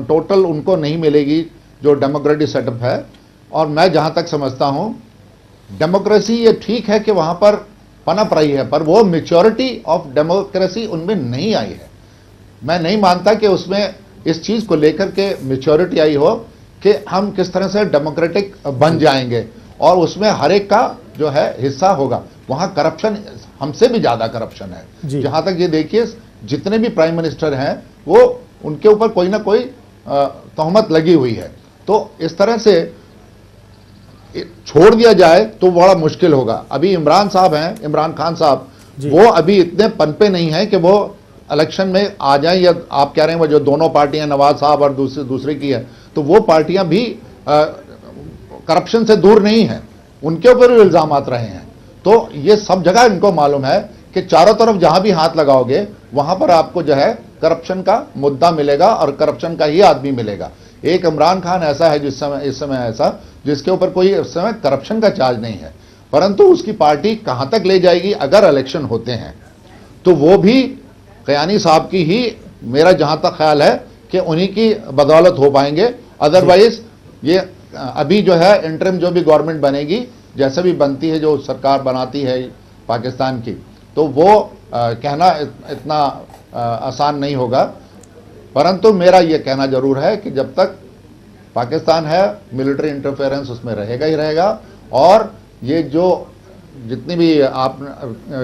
टोटल उनको नहीं मिलेगी जो डेमोक्रेटिक सेटअप है। और मैं जहां तक समझता हूं डेमोक्रेसी ये ठीक है कि वहां पर पनप रही है, पर वो मैच्योरिटी ऑफ डेमोक्रेसी उनमें नहीं आई है। मैं नहीं मानता कि उसमें इस चीज को लेकर के मैच्योरिटी आई हो कि हम किस तरह से डेमोक्रेटिक बन जाएंगे और उसमें हर एक का जो है हिस्सा होगा। वहां करप्शन हमसे भी ज्यादा करप्शन है। जहां तक ये देखिए, जितने भी प्राइम मिनिस्टर हैं वो उनके ऊपर कोई ना कोई तहमत लगी हुई है। तो इस तरह से छोड़ दिया जाए तो बड़ा मुश्किल होगा। अभी इमरान साहब हैं, इमरान खान साहब, वो अभी इतने पनपे नहीं हैं कि वो इलेक्शन में आ जाएं, या आप कह रहे हैं वो जो दोनों पार्टियां नवाज साहब और दूसरे की है, तो वो पार्टियां भी करप्शन से दूर नहीं है, उनके ऊपर भी इल्जाम रहे हैं। तो ये सब जगह इनको मालूम है कि चारों तरफ जहां भी हाथ लगाओगे वहां पर आपको जो है करप्शन का मुद्दा मिलेगा और करप्शन का ही आदमी मिलेगा। एक इमरान खान ऐसा है इस समय ऐसा जिसके ऊपर कोई इस समय करप्शन का चार्ज नहीं है, परंतु उसकी पार्टी कहां तक ले जाएगी अगर इलेक्शन होते हैं तो वो भी कयानी साहब की ही, मेरा जहां तक ख्याल है कि उन्हीं की बदौलत हो पाएंगे। अदरवाइज ये अभी जो है इंटरिम जो भी गवर्नमेंट बनेगी, जैसे भी बनती है, जो सरकार बनाती है पाकिस्तान की, तो वो कहना इतना आसान नहीं होगा। परंतु मेरा ये कहना जरूर है कि जब तक पाकिस्तान है, मिलिट्री इंटरफेरेंस उसमें रहेगा ही रहेगा। और ये जो जितनी भी आप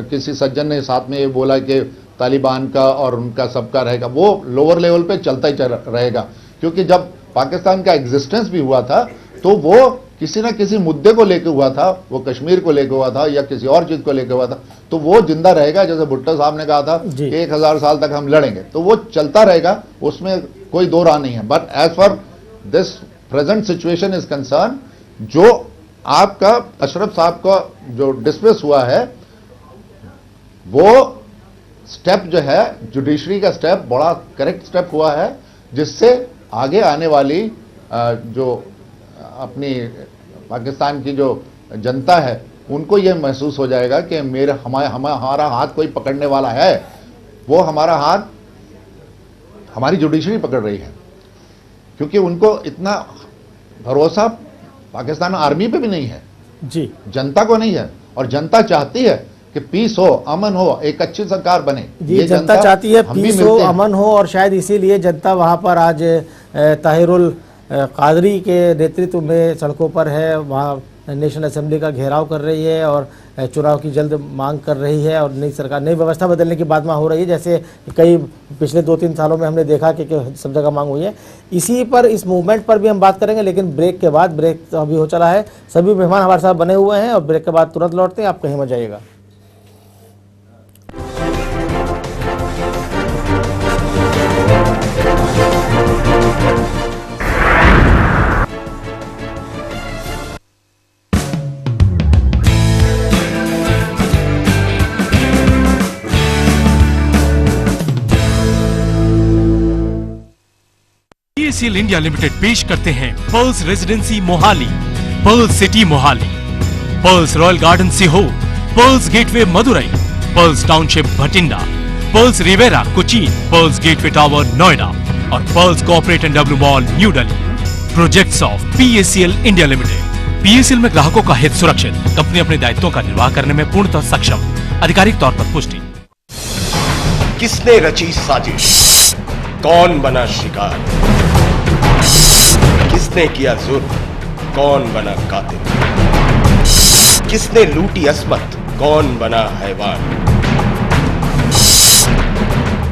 किसी सज्जन ने साथ में ये बोला कि तालिबान का और उनका सबका रहेगा, वो लोअर लेवल पे चलता ही रहेगा, क्योंकि जब पाकिस्तान का एग्जिस्टेंस भी हुआ था तो वो किसी ना किसी मुद्दे को लेकर हुआ था, वो कश्मीर को लेकर हुआ था या किसी और चीज को लेकर हुआ था, तो वो जिंदा रहेगा। जैसे भुट्टो साहब ने कहा था कि 1000 साल तक हम लड़ेंगे, तो वो चलता रहेगा, उसमें कोई दो राह नहीं है। But as for this present situation is concern, जो आपका अशरफ साहब का जो डिसमिस हुआ है, वो स्टेप जो है जुडिशरी का स्टेप बड़ा करेक्ट स्टेप हुआ है, जिससे आगे आने वाली जो अपनी पाकिस्तान की जो जनता है उनको ये महसूस हो जाएगा कि हमारा हाथ कोई पकड़ने वाला है, वो हमारा हाथ हमारी जुडिशरी पकड़ रही है। क्योंकि उनको इतना भरोसा पाकिस्तान आर्मी पे भी नहीं है जी, जनता को नहीं है, और जनता चाहती है कि पीस हो, अमन हो, एक अच्छी सरकार बने। ये जनता चाहती है पीस हो, अमन हो, और शायद इसीलिए जनता वहाँ पर आज ताहिरुल कादरी के नेतृत्व में सड़कों पर है, वहाँ नेशनल असेंबली का घेराव कर रही है और चुनाव की जल्द मांग कर रही है, और नई सरकार, नई व्यवस्था बदलने की बात वहाँ हो रही है, जैसे कई पिछले 2-3 सालों में हमने देखा कि सब जगह मांग हुई है। इसी पर, इस मूवमेंट पर भी हम बात करेंगे, लेकिन ब्रेक के बाद, ब्रेक तो अभी हो चला है, सभी मेहमान हमारे साथ बने हुए हैं और ब्रेक के बाद तुरंत लौटते हैं, आप कहीं मत जाइएगा। PACL इंडिया लिमिटेड पेश करते हैं Pearls residency Mohali, Pearls city Mohali, Pearls royal garden Sehore, Pearls gateway Madurai, Pearls township Bathinda, Pearls Riviera Cochin, Pearls gateway tower Noida और Pearls corporate and W mall new Delhi. Projects of PACL India limited. PACL में ग्राहकों का हित सुरक्षित, company अपने दायित्वों का निर्वाह करने में पूर्णतः सक्षम। आधिकारिक तौर पर पुष्टि। किसने रची साजिश, कौन बना शिकार, किसने किया जुर्म, कौन बना कातिल, किसने लूटी अस्मत, कौन बना हैवान,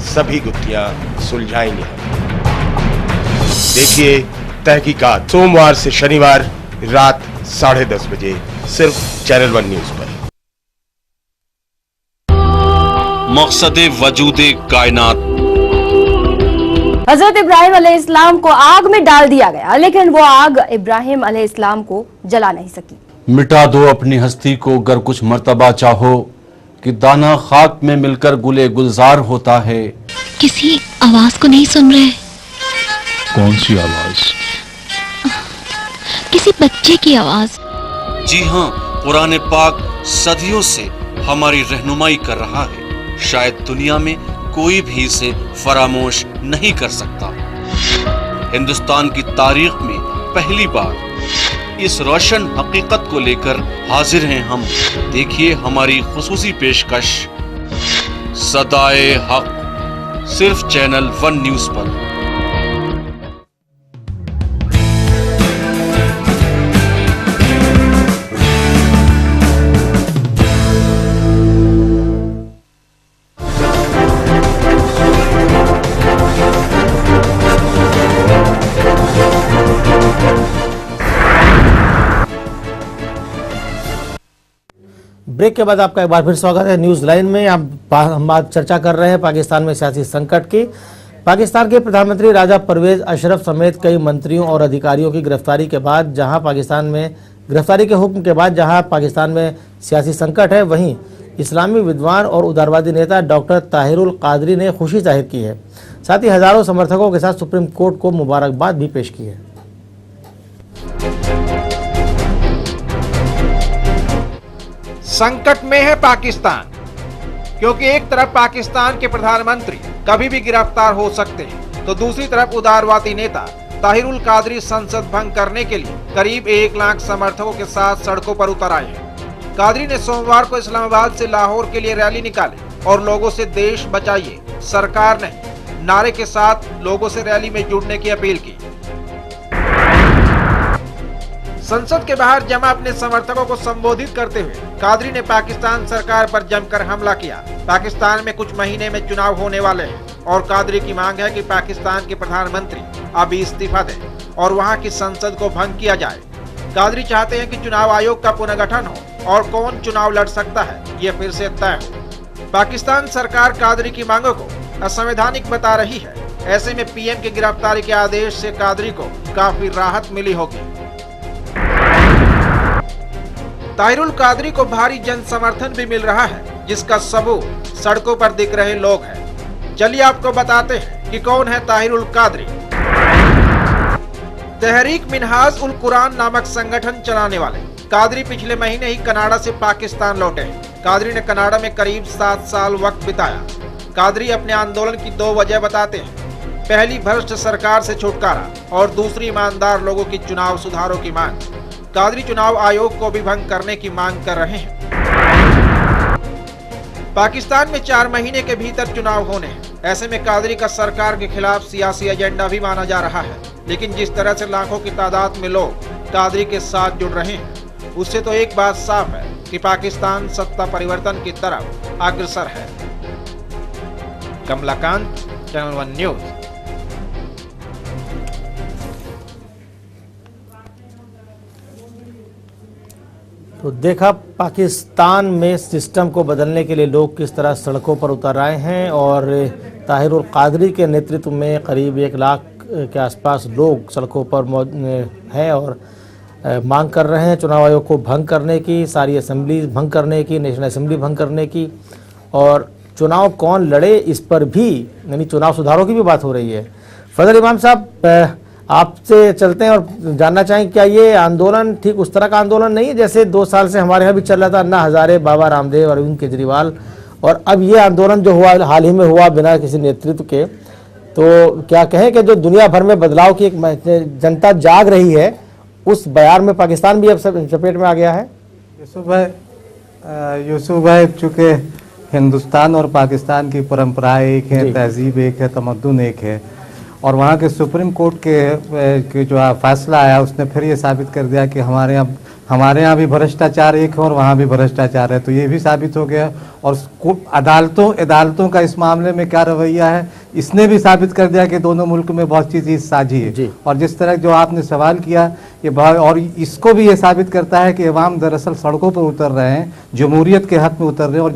सभी गुत्थियां सुलझाएंगे हम। देखिए तहकीकात, सोमवार से शनिवार रात 10:30 बजे सिर्फ चैनल 1 न्यूज पर। मकसद वजूदे कायनात। हजरत इब्राहिम अलैहिस्सलाम को आग में डाल दिया गया, लेकिन वो आग इब्राहिम अलैहिस्सलाम को जला नहीं सकी। मिटा दो अपनी हस्ती को गर कुछ मर्तबा चाहो, कि दाना खाक में मिलकर गुले गुलजार होता है। किसी आवाज को नहीं सुन रहे? कौन सी आवाज? किसी बच्चे की आवाज। जी हाँ, कुरान पाक सदियों से हमारी रहनुमाई कर रहा है। शायद दुनिया में कोई भी इसे फरामोश नहीं कर सकता। हिंदुस्तान की तारीख में पहली बार इस रोशन हकीकत को लेकर हाजिर हैं हम। देखिए हमारी खुसूसी पेशकश सदाए हक, सिर्फ चैनल 1 न्यूज पर। ब्रेक के बाद आपका एक बार फिर स्वागत है न्यूज लाइन में। हम बात चर्चा कर रहे हैं पाकिस्तान में सियासी संकट की। पाकिस्तान के प्रधानमंत्री राजा परवेज अशरफ समेत कई मंत्रियों और अधिकारियों की गिरफ्तारी के बाद जहां पाकिस्तान में गिरफ्तारी के हुक्म के बाद जहां पाकिस्तान में सियासी संकट है, वहीं इस्लामी विद्वान और उदारवादी नेता डॉक्टर ताहिरुल कादरी ने खुशी जाहिर की है। साथ ही हजारों समर्थकों के साथ सुप्रीम कोर्ट को मुबारकबाद भी पेश की है। संकट में है पाकिस्तान, क्योंकि एक तरफ पाकिस्तान के प्रधानमंत्री कभी भी गिरफ्तार हो सकते हैं, तो दूसरी तरफ उदारवादी नेता ताहिरुल कादरी संसद भंग करने के लिए करीब 1 लाख समर्थकों के साथ सड़कों पर उतर आए हैं। कादरी ने सोमवार को इस्लामाबाद से लाहौर के लिए रैली निकाली और लोगों से देश बचाइए, सरकार नहीं नारे के साथ लोगों से रैली में जुड़ने की अपील की। संसद के बाहर जमा अपने समर्थकों को संबोधित करते हुए कादरी ने पाकिस्तान सरकार पर जमकर हमला किया। पाकिस्तान में कुछ महीने में चुनाव होने वाले हैं और कादरी की मांग है कि पाकिस्तान के प्रधानमंत्री अभी इस्तीफा दें और वहां की संसद को भंग किया जाए। कादरी चाहते हैं कि चुनाव आयोग का पुनर्गठन हो और कौन चुनाव लड़ सकता है ये फिर से तय हो। पाकिस्तान सरकार कादरी की मांगों को असंवैधानिक बता रही है। ऐसे में पीएम की गिरफ्तारी के आदेश से कादरी को काफी राहत मिली होगी। ताहिरुल कादरी को भारी जन समर्थन भी मिल रहा है, जिसका सबूत सड़कों पर दिख रहे लोग हैं। चलिए आपको बताते हैं कि कौन है ताहिरुल कादरी। तहरीक मिनहाज उल कुरान नामक संगठन चलाने वाले कादरी पिछले महीने ही कनाडा से पाकिस्तान लौटे हैं। कादरी ने कनाडा में करीब 7 साल वक्त बिताया। कादरी अपने आंदोलन की 2 वजह बताते हैं। पहली, भ्रष्ट सरकार से छुटकारा और दूसरी, ईमानदार लोगों की चुनाव सुधारों की मांग। कादरी चुनाव आयोग को भी भंग करने की मांग कर रहे हैं। पाकिस्तान में 4 महीने के भीतर चुनाव होने हैं। ऐसे में कादरी का सरकार के खिलाफ सियासी एजेंडा भी माना जा रहा है। लेकिन जिस तरह से लाखों की तादाद में लोग कादरी के साथ जुड़ रहे हैं, उससे तो एक बात साफ है कि पाकिस्तान सत्ता परिवर्तन की तरफ अग्रसर है। Kamlakant, channel 1 news. तो देखा पाकिस्तान में सिस्टम को बदलने के लिए लोग किस तरह सड़कों पर उतर आए हैं और ताहिरुल कादरी के नेतृत्व में करीब 1 लाख के आसपास लोग सड़कों पर हैं और मांग कर रहे हैं चुनाव आयोग को भंग करने की, सारी असेंबली भंग करने की, नेशनल असेंबली भंग करने की, और चुनाव कौन लड़े इस पर भी, यानी चुनाव सुधारों की भी बात हो रही है। फजल इमाम साहब, आपसे चलते हैं और जानना चाहें क्या ये आंदोलन ठीक उस तरह का आंदोलन नहीं है जैसे 2 साल से हमारे यहाँ भी चल रहा था, अन्ना हजारे, बाबा रामदेव, अरविंद केजरीवाल, और अब ये आंदोलन जो हुआ हाल ही में हुआ बिना किसी नेतृत्व के, तो क्या कहें कि जो दुनिया भर में बदलाव की एक जनता जाग रही है, उस बयार में पाकिस्तान भी अब चपेट में आ गया है। यूसुफ भाई, चूँकि हिंदुस्तान और पाकिस्तान की परंपराएं एक है, तहजीब एक है, तमद्दुन एक है, और वहाँ के सुप्रीम कोर्ट के जो फैसला आया उसने फिर ये साबित कर दिया कि हमारे यहाँ भी भ्रष्टाचार एक है और वहाँ भी भ्रष्टाचार है। तो ये भी साबित हो गया, और अदालतों का इस मामले में क्या रवैया है इसने भी साबित कर दिया कि दोनों मुल्क में बहुत सी चीज़ साझी है। और जिस तरह जो आपने सवाल किया ये और इसको भी ये साबित करता है कि अवाम दरअसल सड़कों पर उतर रहे हैं, जमहूरियत के हक में उतर रहे हैं, और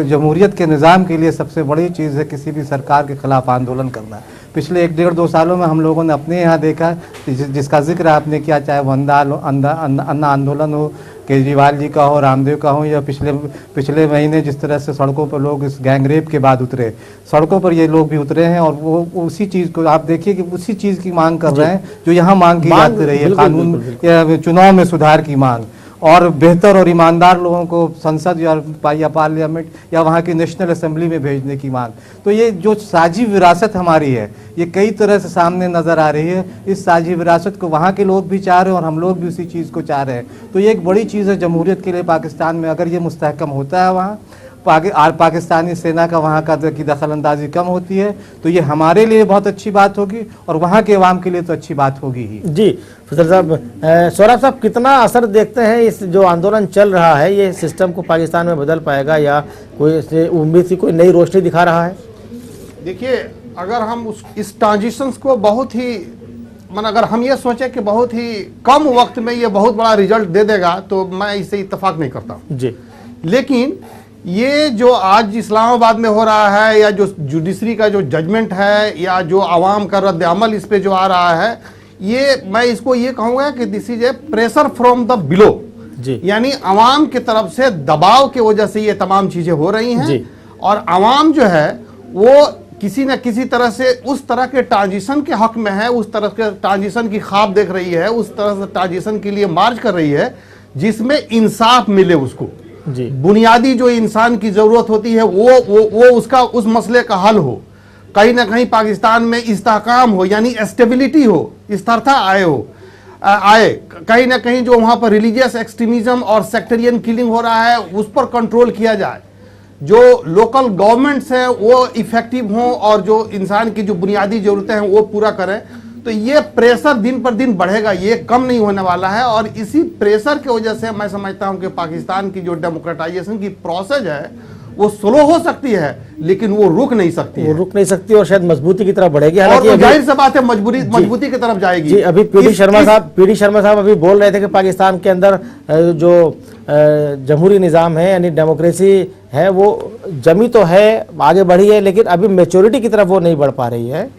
जमहूरियत के निज़ाम के लिए सबसे बड़ी चीज़ है किसी भी सरकार के खिलाफ आंदोलन करना। पिछले 1-1.5-2 सालों में हम लोगों ने अपने यहाँ देखा, जिसका जिक्र आपने किया, चाहे वो अन्ना आंदोलन हो, केजरीवाल जी का हो, रामदेव का हो, या पिछले महीने जिस तरह से सड़कों पर लोग इस गैंगरेप के बाद उतरे, सड़कों पर ये लोग भी उतरे हैं, और वो उसी चीज़ को आप देखिए कि उसी चीज़ की मांग कर रहे हैं जो यहाँ मांग की जाती रही है, कानून या चुनाव में सुधार की मांग, और बेहतर और ईमानदार लोगों को संसद या पार्लियामेंट या वहाँ की नेशनल असेंबली में भेजने की मांग। तो ये जो साझी विरासत हमारी है ये कई तरह से सामने नज़र आ रही है। इस साझी विरासत को वहाँ के लोग भी चाह रहे हैं और हम लोग भी उसी चीज़ को चाह रहे हैं। तो ये एक बड़ी चीज़ है जमहूरियत के लिए पाकिस्तान में, अगर ये मुस्तहकम होता है वहाँ पाकिस्तानी सेना का वहाँ की दखल अंदाजी कम होती है तो ये हमारे लिए बहुत अच्छी बात होगी और वहाँ के अवाम के लिए तो अच्छी बात होगी ही। जी फजल साहब, सौरभ साहब, कितना असर देखते हैं इस जो आंदोलन चल रहा है, ये सिस्टम को पाकिस्तान में बदल पाएगा या कोई उम्मीद सी कोई नई रोशनी दिखा रहा है? देखिए, अगर हम इस ट्रांजिशन को बहुत ही अगर हम ये सोचें कि बहुत ही कम वक्त में ये बहुत बड़ा रिजल्ट दे देगा तो मैं इससे इत्तेफाक नहीं करता जी। लेकिन ये जो आज इस्लामाबाद में हो रहा है या जो जुडिशरी का जो जजमेंट है या जो आवाम का रद्द अमल इस पे जो आ रहा है, ये मैं इसको ये कहूँगा कि this is a pressure from the below, यानी आवाम की तरफ से दबाव की वजह से ये तमाम चीज़ें हो रही हैं और आवाम जो है वो किसी न किसी तरह से उस तरह के ट्रांजिशन के हक में है, उस तरह के ट्रांजिशन की ख्वाब देख रही है, उस तरह से ट्रांजिशन के लिए मार्च कर रही है जिसमें इंसाफ मिले उसको। बुनियादी जो इंसान की जरूरत होती है वो उसका उस मसले का हल हो, कहीं ना कहीं पाकिस्तान में इस्तेहकाम हो यानी स्टेबिलिटी हो, स्थिरता आए, कहीं ना कहीं जो वहाँ पर रिलीजियस एक्सट्रीमिज्म और सेक्टरियन किलिंग हो रहा है उस पर कंट्रोल किया जाए, जो लोकल गवर्नमेंट्स हैं वो इफेक्टिव हों और जो इंसान की जो बुनियादी ज़रूरतें हैं वो पूरा करें। तो ये प्रेशर दिन पर दिन बढ़ेगा, ये कम नहीं होने वाला है। और इसी प्रेशर की वजह से मैं समझता हूं कि पाकिस्तान की जो डेमोक्रेटाइजेशन की प्रोसेस है वो स्लो हो सकती है, लेकिन वो रुक नहीं सकती है। वो रुक नहीं सकती और शायद मजबूती की तरफ बढ़ेगी। और जाहिर सी बात है मजबूती की तरफ जाएगी। जी, अभी पीडी शर्मा साहब अभी बोल रहे थे कि पाकिस्तान के अंदर जो जमहूरी निज़ाम है यानी डेमोक्रेसी है वो जमी तो है, आगे बढ़ी है, लेकिन अभी मैच्योरिटी की तरफ वो नहीं बढ़ पा रही है।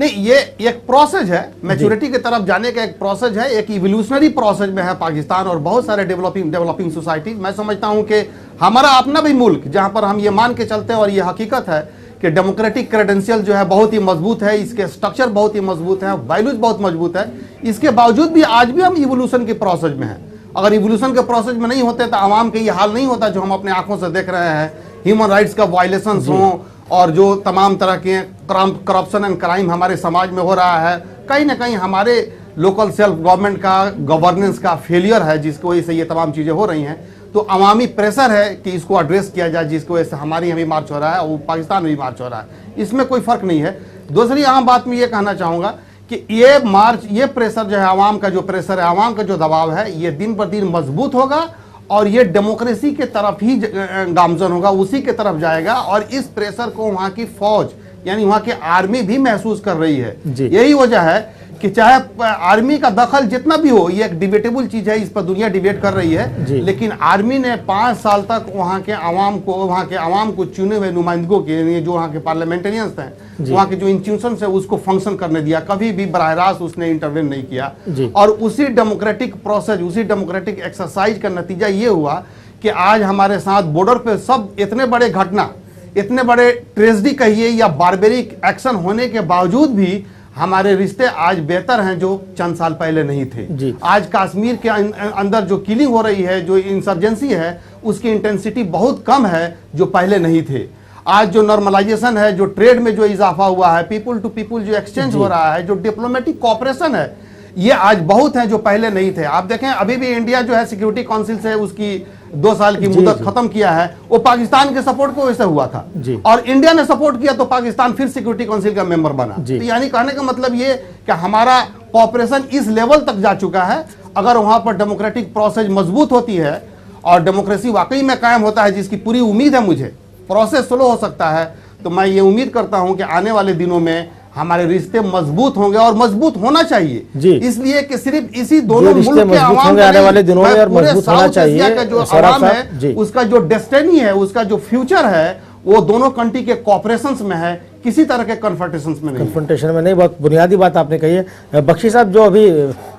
नहीं, ये एक प्रोसेस है, मैच्योरिटी की तरफ जाने का एक प्रोसेस है, एक इवोल्यूशनरी प्रोसेस में है पाकिस्तान और बहुत सारे डेवलपिंग सोसाइटी। मैं समझता हूं कि हमारा अपना भी मुल्क जहां पर हम ये मान के चलते हैं और ये हकीकत है कि डेमोक्रेटिक क्रेडेंशियल जो है बहुत ही मजबूत है, इसके स्ट्रक्चर बहुत ही मजबूत है, वैल्यूज बहुत मजबूत है, इसके बावजूद भी आज भी हम इवोल्यूशन के प्रोसेस में हैं। अगर इवोल्यूशन के प्रोसेस में नहीं होते तो आवाम के ये हाल नहीं होता जो हम अपने आंखों से देख रहे हैं। ह्यूमन राइट्स का वायलेशन हो और जो तमाम तरह के करप्शन एंड क्राइम हमारे समाज में हो रहा है, कहीं ना कहीं हमारे लोकल सेल्फ गवर्नमेंट का गवर्नेंस का फेलियर है, जिसकी वजह से ये तमाम चीज़ें हो रही हैं। तो अवामी प्रेशर है कि इसको एड्रेस किया जाए, जिसकी वजह से हमारी यहाँ भी मार्च हो रहा है और पाकिस्तान में भी मार्च हो रहा है, इसमें कोई फर्क नहीं है। दूसरी अहम बात मैं ये कहना चाहूँगा कि ये मार्च, ये प्रेशर जो है, आवाम का जो प्रेशर है, आवाम का जो दबाव है, ये दिन पर दिन मजबूत होगा और ये डेमोक्रेसी के तरफ ही गामजन होगा, उसी के तरफ जाएगा। और इस प्रेशर को वहाँ की फौज यानी वहाँ की आर्मी भी महसूस कर रही है। यही वजह है कि चाहे आर्मी का दखल जितना भी हो, ये एक डिबेटेबल चीज है, इस पर दुनिया डिबेट कर रही है, लेकिन आर्मी ने 5 साल तक वहाँ के आवाम को चुने हुए नुमाइंदों के, जो वहाँ के पार्लियामेंटेरियंस हैं, वहाँ के जो इंस्टीट्यूशन है, उसको फंक्शन करने दिया, कभी भी बराह रास्त उसने इंटरवेन नहीं किया। और उसी डेमोक्रेटिक प्रोसेस, उसी डेमोक्रेटिक एक्सरसाइज का नतीजा ये हुआ कि आज हमारे साथ बॉर्डर पे सब इतने बड़े घटना, इतने बड़े ट्रेजेडी कहिए या बारबेरिक एक्शन होने के बावजूद भी हमारे रिश्ते आज बेहतर हैं जो चंद साल पहले नहीं थे। आज कश्मीर के अंदर जो किलिंग हो रही है, जो इंसर्जेंसी है, उसकी इंटेंसिटी बहुत कम है जो पहले नहीं थे। आज जो नॉर्मलाइजेशन है, जो ट्रेड में जो इजाफा हुआ है, पीपुल टू पीपुल जो एक्सचेंज हो रहा है, जो डिप्लोमेटिक कोऑपरेशन है, ये आज बहुत है जो पहले नहीं थे। आप देखें अभी भी इंडिया जो है सिक्योरिटी काउंसिल से उसकी 2 साल की मुद्दत खत्म किया है, वो पाकिस्तान के सपोर्ट को वैसे हुआ था और इंडिया ने सपोर्ट किया तो पाकिस्तान फिर सिक्योरिटी काउंसिल का मेंबर बना। तो यानी कहने का मतलब ये कि हमारा कोऑपरेशन इस लेवल तक जा चुका है। अगर वहां पर डेमोक्रेटिक प्रोसेस मजबूत होती है और डेमोक्रेसी वाकई में कायम होता है, जिसकी पूरी उम्मीद है मुझे, प्रोसेस स्लो हो सकता है, तो मैं ये उम्मीद करता हूं कि आने वाले दिनों में हमारे रिश्ते मजबूत होंगे और मजबूत होना चाहिए। इसलिए कि सिर्फ इसी दोनों मुल्क के आवाम आने वाले दिनों में और मजबूत होना चाहिए। का जो आवाम है, उसका जो डेस्टिनी है, उसका जो फ्यूचर है, वो दोनों कंट्री के कोऑपरेशंस में है, किसी तरह के कन्फ्रंटेशंस में नहीं। कन्फ्रंटेशन में नहीं। बहुत बुनियादी बात आपने कही है। बख्शी साहब, जो अभी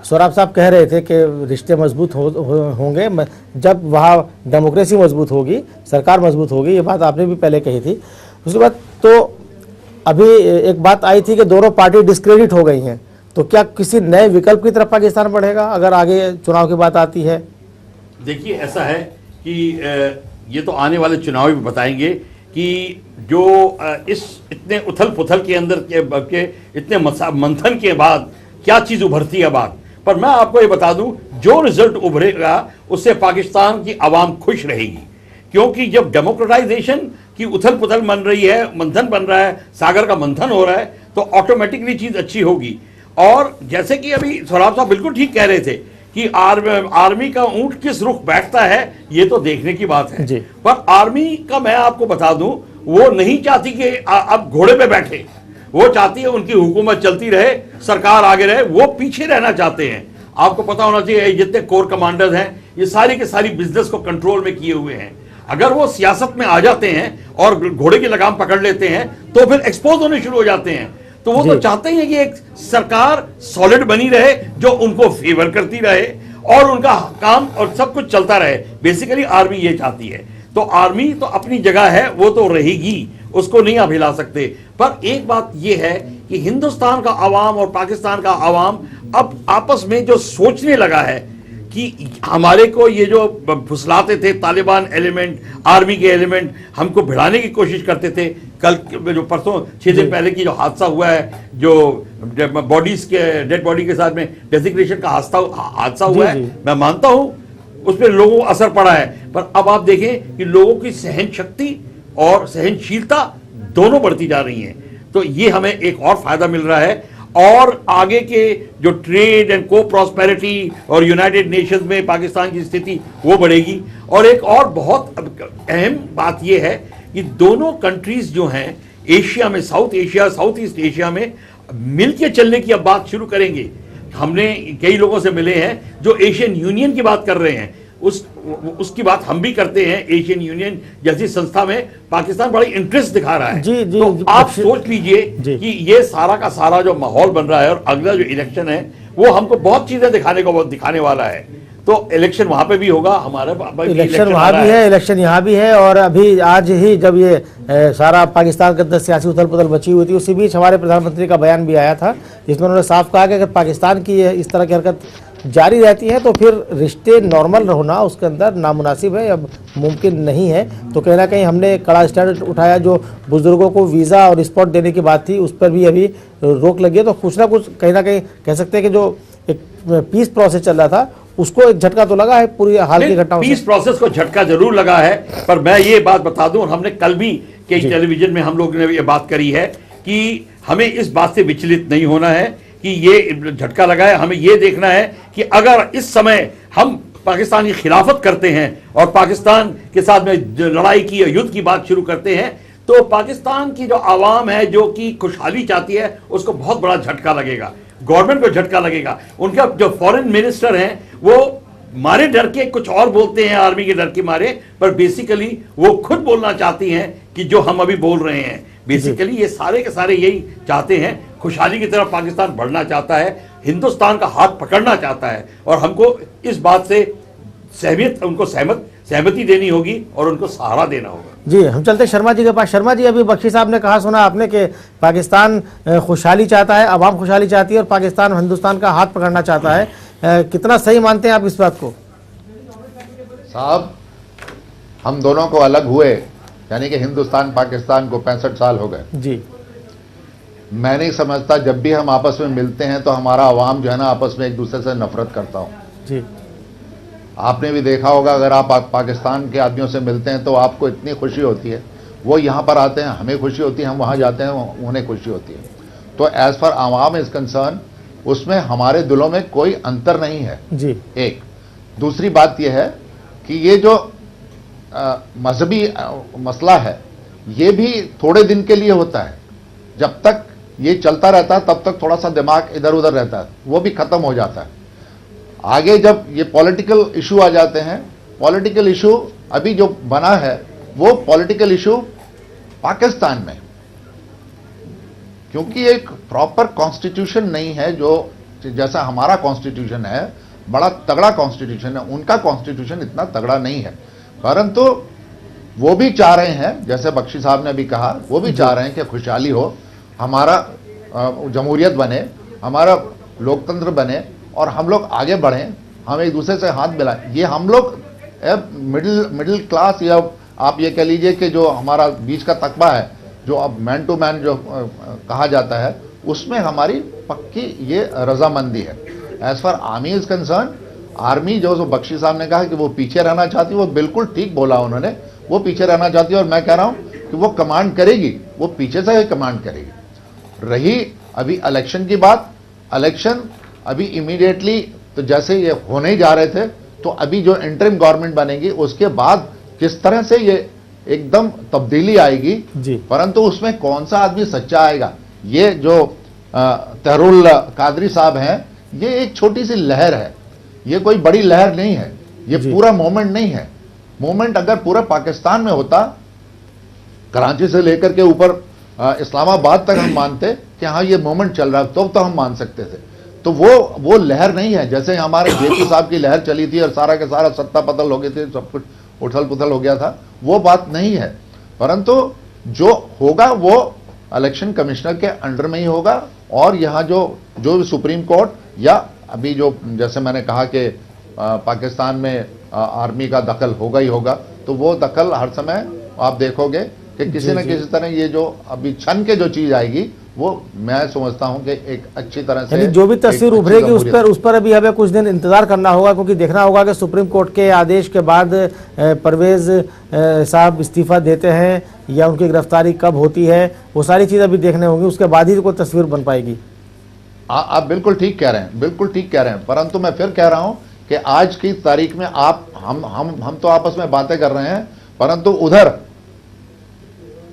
सोराब साहब कह रहे थे कि रिश्ते मजबूत होंगे जब वहाँ डेमोक्रेसी मजबूत होगी, सरकार मजबूत होगी, ये बात आपने भी पहले कही थी। उसके बाद तो अभी एक बात आई थी कि दोनों पार्टी डिस्क्रेडिट हो गई हैं, तो क्या किसी नए विकल्प की तरफ पाकिस्तान बढ़ेगा अगर आगे चुनाव की बात आती है? देखिए, ऐसा है कि ये तो आने वाले चुनाव भी बताएंगे कि जो इस इतने उथल पुथल के अंदर के इतने मंथन के बाद क्या चीज़ उभरती है बात। पर मैं आपको ये बता दूं, जो रिजल्ट उभरेगा उससे पाकिस्तान की आवाम खुश रहेगी, क्योंकि जब डेमोक्रेटाइजेशन की उथल पुथल बन रही है, मंथन बन रहा है, सागर का मंथन हो रहा है, तो ऑटोमेटिकली चीज अच्छी होगी। और जैसे कि अभी सोराब साहब बिल्कुल ठीक कह रहे थे कि आर्मी का ऊंट किस रुख बैठता है, ये तो देखने की बात है। पर आर्मी का मैं आपको बता दूं, वो नहीं चाहती कि अब घोड़े पे बैठे, वो चाहती है उनकी हुकूमत चलती रहे, सरकार आगे रहे, वो पीछे रहना चाहते हैं। आपको पता होना चाहिए जितने कोर कमांडर्स हैं, ये सारी के सारी बिजनेस को कंट्रोल में किए हुए हैं। अगर वो सियासत में आ जाते हैं और घोड़े की लगाम पकड़ लेते हैं तो फिर एक्सपोज होने शुरू हो जाते हैं। तो वो तो चाहते हैं कि एक सरकार सॉलिड बनी रहे जो उनको फेवर करती रहे और उनका काम और सब कुछ चलता रहे। बेसिकली आर्मी ये चाहती है। तो आर्मी तो अपनी जगह है, वो तो रहेगी, उसको नहीं आप हिला सकते। पर एक बात ये है कि हिंदुस्तान का आवाम और पाकिस्तान का आवाम अब आपस में जो सोचने लगा है कि हमारे को ये जो फुसलाते थे तालिबान एलिमेंट, आर्मी के एलिमेंट, हमको भिड़ाने की कोशिश करते थे। कल जो परसों 6 दिन पहले की जो हादसा हुआ है, जो बॉडीज के डेड बॉडी के साथ में डेजिग्नेशन का हादसा हुआ है, मैं मानता हूं उस पर लोगों को असर पड़ा है। पर अब आप देखें कि लोगों की सहन शक्ति और सहनशीलता दोनों बढ़ती जा रही है। तो ये हमें एक और फायदा मिल रहा है और आगे के जो ट्रेड एंड को प्रॉस्पेरिटी और यूनाइटेड नेशंस में पाकिस्तान की स्थिति वो बढ़ेगी। और एक और बहुत अहम बात यह है कि दोनों कंट्रीज जो हैं एशिया में, south Asia, south east Asia में मिलके चलने की अब बात शुरू करेंगे। हमने कई लोगों से मिले हैं जो एशियन यूनियन की बात कर रहे हैं, उसकी बात हम भी करते हैं। एशियन यूनियन जैसी संस्था में पाकिस्तान बड़ा इंटरेस्ट दिखा रहा है। जी, तो आप सोच लीजिए कि ये सारा का सारा जो माहौल बन रहा है और अगला जो इलेक्शन है वो हमको बहुत चीजें दिखाने वाला है। तो इलेक्शन वहां पे भी होगा, हमारे इलेक्शन वहां भी है, इलेक्शन यहाँ भी है। और अभी आज ही जब ये सारा पाकिस्तान के अंदर सियासी उथल पुथल बची हुई थी, उसी बीच हमारे प्रधानमंत्री का बयान भी आया था जिसमें उन्होंने साफ कहा कि अगर पाकिस्तान की इस तरह की हरकत जारी रहती है तो फिर रिश्ते नॉर्मल होना उसके अंदर नामुनासिब है, अब मुमकिन नहीं है। तो कहीं ना कहीं हमने कड़ा स्टैंड उठाया। जो बुजुर्गों को वीज़ा और स्पॉट देने की बात थी उस पर भी अभी रोक लगी है। तो कुछ ना कुछ कहीं ना कहीं कह सकते हैं कि जो एक पीस प्रोसेस चल रहा था उसको एक झटका तो लगा है पूरी हाल की घटनाओं से। पीस प्रोसेस को झटका जरूर लगा है, पर मैं ये बात बता दूं, हमने कल भी कई टेलीविजन में हम लोग ने ये बात करी है कि हमें इस बात से विचलित नहीं होना है कि ये झटका लगा है। हमें ये देखना है कि अगर इस समय हम पाकिस्तान की खिलाफत करते हैं और पाकिस्तान के साथ में लड़ाई की या युद्ध की बात शुरू करते हैं तो पाकिस्तान की जो आवाम है जो कि खुशहाली चाहती है उसको बहुत बड़ा झटका लगेगा, गवर्नमेंट को झटका लगेगा। उनका जो फॉरेन मिनिस्टर हैं वो मारे डर के कुछ और बोलते हैं, आर्मी के डर के मारे, पर बेसिकली वो खुद बोलना चाहती हैं कि जो हम अभी बोल रहे हैं। बेसिकली ये सारे के सारे यही चाहते हैं, खुशहाली की तरफ पाकिस्तान बढ़ना चाहता है, हिंदुस्तान का हाथ पकड़ना चाहता है और हमको इस बात से उनको सहमति देनी होगी और उनको सहारा देना होगा। जी, हम चलते शर्मा जी के पास। शर्मा जी, अभी बख्शी साहब ने कहा, सुना आपने कि पाकिस्तान खुशहाली चाहता है, अवाम खुशहाली चाहती है और पाकिस्तान हिंदुस्तान का हाथ पकड़ना चाहता है। कितना सही मानते हैं आप इस बात को? साहब, हम दोनों को अलग हुए यानी कि हिंदुस्तान पाकिस्तान को 65 साल हो गए जी। मैं नहीं समझता जब भी हम आपस में मिलते हैं तो हमारा अवाम जो है ना आपस में एक दूसरे से नफरत करता हूँ जी। आपने भी देखा होगा, अगर आप पाकिस्तान के आदमियों से मिलते हैं तो आपको इतनी खुशी होती है, वो यहाँ पर आते हैं हमें खुशी होती है, हम वहाँ जाते हैं उन्हें खुशी होती है। तो as far Awam is concern उसमें हमारे दिलों में कोई अंतर नहीं है जी। एक दूसरी बात यह है कि ये जो मजहबी मसला है ये भी थोड़े दिन के लिए होता है, जब तक ये चलता रहता है तब तक थोड़ा सा दिमाग इधर उधर रहता है, वो भी खत्म हो जाता है। आगे जब ये पॉलिटिकल इशू आ जाते हैं, पॉलिटिकल इशू अभी जो बना है वो पॉलिटिकल इशू पाकिस्तान में, क्योंकि एक प्रॉपर कॉन्स्टिट्यूशन नहीं है, जो जैसा हमारा कॉन्स्टिट्यूशन है बड़ा तगड़ा कॉन्स्टिट्यूशन है, उनका कॉन्स्टिट्यूशन इतना तगड़ा नहीं है। परंतु वो भी चाह रहे हैं, जैसे बख्शी साहब ने भी कहा, वो भी चाह रहे हैं कि खुशहाली हो, हमारा जमहूरियत बने, हमारा लोकतंत्र बने और हम लोग आगे बढ़ें, हम एक दूसरे से हाथ मिलाएं। ये हम लोग मिडिल क्लास या आप ये कह लीजिए कि जो हमारा बीच का तकबा है, जो अब मैन टू मैन जो कहा जाता है, उसमें हमारी पक्की ये रजामंदी है। As far army is concern, army जो बख्शी साहब ने कहा कि वो पीछे रहना चाहती है, वो बिल्कुल ठीक बोला उन्होंने, वो पीछे रहना चाहती है और मैं कह रहा हूं कि वो कमांड करेगी, वो पीछे से ही कमांड करेगी। रही अभी इलेक्शन की बात, इलेक्शन अभी इमीडिएटली तो जैसे ये होने जा रहे थे, तो अभी जो इंटरिम गवर्नमेंट बनेगी उसके बाद किस तरह से ये एकदम तब्दीली आएगी जी। परंतु उसमें कौन सा आदमी सच्चा आएगा, ये जो तहरुल कादरी साहब हैं, ये एक छोटी सी लहर है, ये कोई बड़ी लहर नहीं है, ये पूरा मूवमेंट नहीं है। मूवमेंट अगर पूरा पाकिस्तान में होता, कराची से लेकर के ऊपर इस्लामाबाद तक हम मानते कि हाँ ये मूवमेंट चल रहा है, तो हम मान सकते थे। तो वो लहर नहीं है, जैसे हमारे जेपी साहब की लहर चली थी और सारा के सारा सत्ता पतल हो गई थी, सब कुछ उथल पुथल हो गया था, वो बात नहीं है। परंतु जो होगा वो इलेक्शन कमिश्नर के अंडर में ही होगा और यहाँ जो सुप्रीम कोर्ट या अभी जो जैसे मैंने कहा कि पाकिस्तान में आर्मी का दखल होगा ही होगा, तो वो दखल हर समय आप देखोगे कि किसी न किसी तरह ये जो अभी छन के जो चीज आएगी वो मैं समझता हूं कि एक अच्छी तरह से जो भी तस्वीर उभरेगी उस पर अभी हमें कुछ दिन इंतजार करना होगा, क्योंकि देखना होगा कि सुप्रीम कोर्ट के आदेश के बाद परवेज साहब इस्तीफा देते हैं या उनकी गिरफ्तारी कब होती है, वो सारी चीज़ अभी देखने होंगी, उसके बाद ही कोई तस्वीर बन पाएगी। आप बिल्कुल ठीक कह रहे हैं, बिल्कुल ठीक कह रहे हैं, परंतु मैं फिर कह रहा हूं कि आज की तारीख में हम तो आपस में बातें कर रहे हैं, परंतु उधर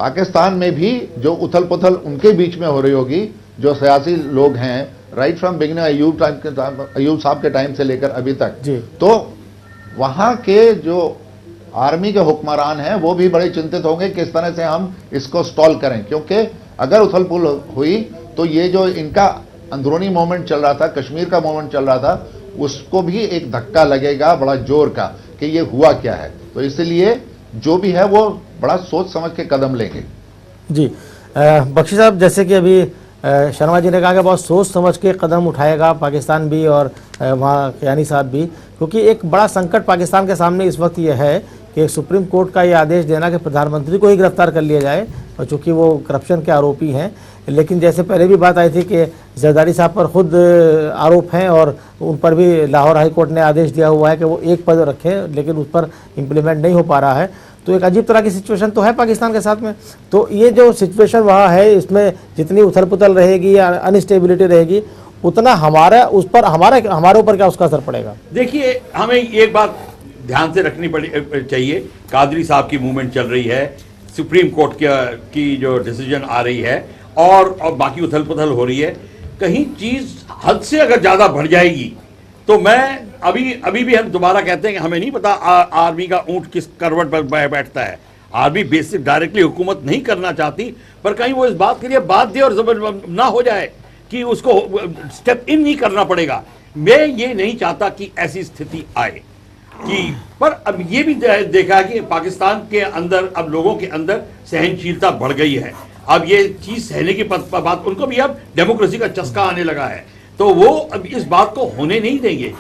पाकिस्तान में भी जो उथल पुथल उनके बीच में हो रही होगी, जो सियासी लोग हैं राइट फ्रॉम बिगिनिंग अयूब साहब के टाइम से लेकर अभी तक, तो वहां के जो आर्मी के हुक्मरान हैं वो भी बड़े चिंतित होंगे किस तरह से हम इसको स्टॉल करें, क्योंकि अगर उथल पुथल हुई तो ये जो इनका अंदरूनी मूवमेंट चल रहा था, कश्मीर का मूवमेंट चल रहा था, उसको भी एक धक्का लगेगा बड़ा जोर का कि ये हुआ क्या है। तो इसलिए जो भी है वो बड़ा सोच समझ के कदम लेंगे। जी बख्शी साहब, जैसे कि अभी शर्मा जी ने कहा कि बहुत सोच समझ के कदम उठाएगा पाकिस्तान भी और वहाँ कियानी साहब भी, क्योंकि एक बड़ा संकट पाकिस्तान के सामने इस वक्त ये है कि सुप्रीम कोर्ट का ये आदेश देना कि प्रधानमंत्री को ही गिरफ्तार कर लिया जाए, और चूँकि वो करप्शन के आरोपी हैं। लेकिन जैसे पहले भी बात आई थी कि जरदारी साहब पर खुद आरोप हैं और उन पर भी लाहौर हाई कोर्ट ने आदेश दिया हुआ है कि वो एक पद रखें, लेकिन उस पर इम्प्लीमेंट नहीं हो पा रहा है। तो एक अजीब तरह की सिचुएशन तो है पाकिस्तान के साथ में। तो ये जो सिचुएशन वहाँ है, इसमें जितनी उथल पुथल रहेगी या अनस्टेबिलिटी रहेगी, उतना हमारा उस पर हमारे ऊपर क्या उसका असर पड़ेगा? देखिए, हमें एक बात ध्यान से रखनी चाहिए, कादरी साहब की मूवमेंट चल रही है, सुप्रीम कोर्ट की जो डिसीजन आ रही है और बाकी उथल पुथल हो रही है। कहीं चीज हद से अगर ज्यादा बढ़ जाएगी तो मैं अभी भी हम दोबारा कहते हैं कि हमें नहीं पता आर्मी का ऊंट किस करवट पर बैठता है। आर्मी बेसिक डायरेक्टली हुकूमत नहीं करना चाहती, पर कहीं वो इस बात के लिए बाध्य और जबर ना हो जाए कि उसको स्टेप इन नहीं करना पड़ेगा। मैं ये नहीं चाहता कि ऐसी स्थिति आए कि, पर अब ये भी देखा कि पाकिस्तान के अंदर अब लोगों के अंदर सहनशीलता बढ़ गई है। अब ये चीज सहने की बात, उनको भी अब डेमोक्रेसी का चस्का आने लगा है, तो वो अब इस बात को होने नहीं देंगे।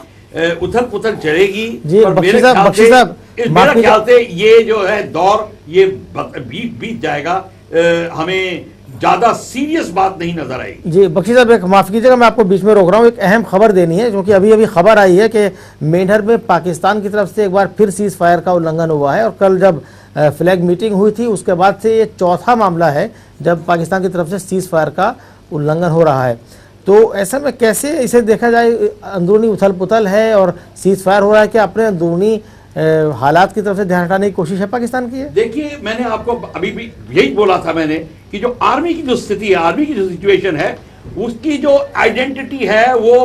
उथल पुथल चढ़ेगी, और मेरे ख्याल से ये जो है दौर ये बीत जाएगा, हमें ज्यादा सीरियस बात नहीं नजर आएगी। जी बख्शी साहब, एक माफ कीजिएगा, मैं आपको बीच में रोक रहा हूँ, एक अहम खबर देनी है, क्योंकि अभी खबर आई है कि मेंढर में पाकिस्तान की तरफ से एक बार फिर सीज फायर का उल्लंघन हुआ है, और कल जब फ्लैग मीटिंग हुई थी उसके बाद से ये चौथा मामला है जब पाकिस्तान की तरफ से सीज फायर का उल्लंघन हो रहा है। तो ऐसे में कैसे इसे देखा जाए, अंदरूनी उथल पुथल है और सीज फायर हो रहा है, कि अपने अंदरूनी हालात की तरफ से ध्यान हटाने की कोशिश है पाकिस्तान की? देखिए, मैंने आपको अभी भी यही बोला था मैंने कि जो आर्मी की जो स्थिति है, आर्मी की जो सिचुएशन है, उसकी जो आइडेंटिटी है वो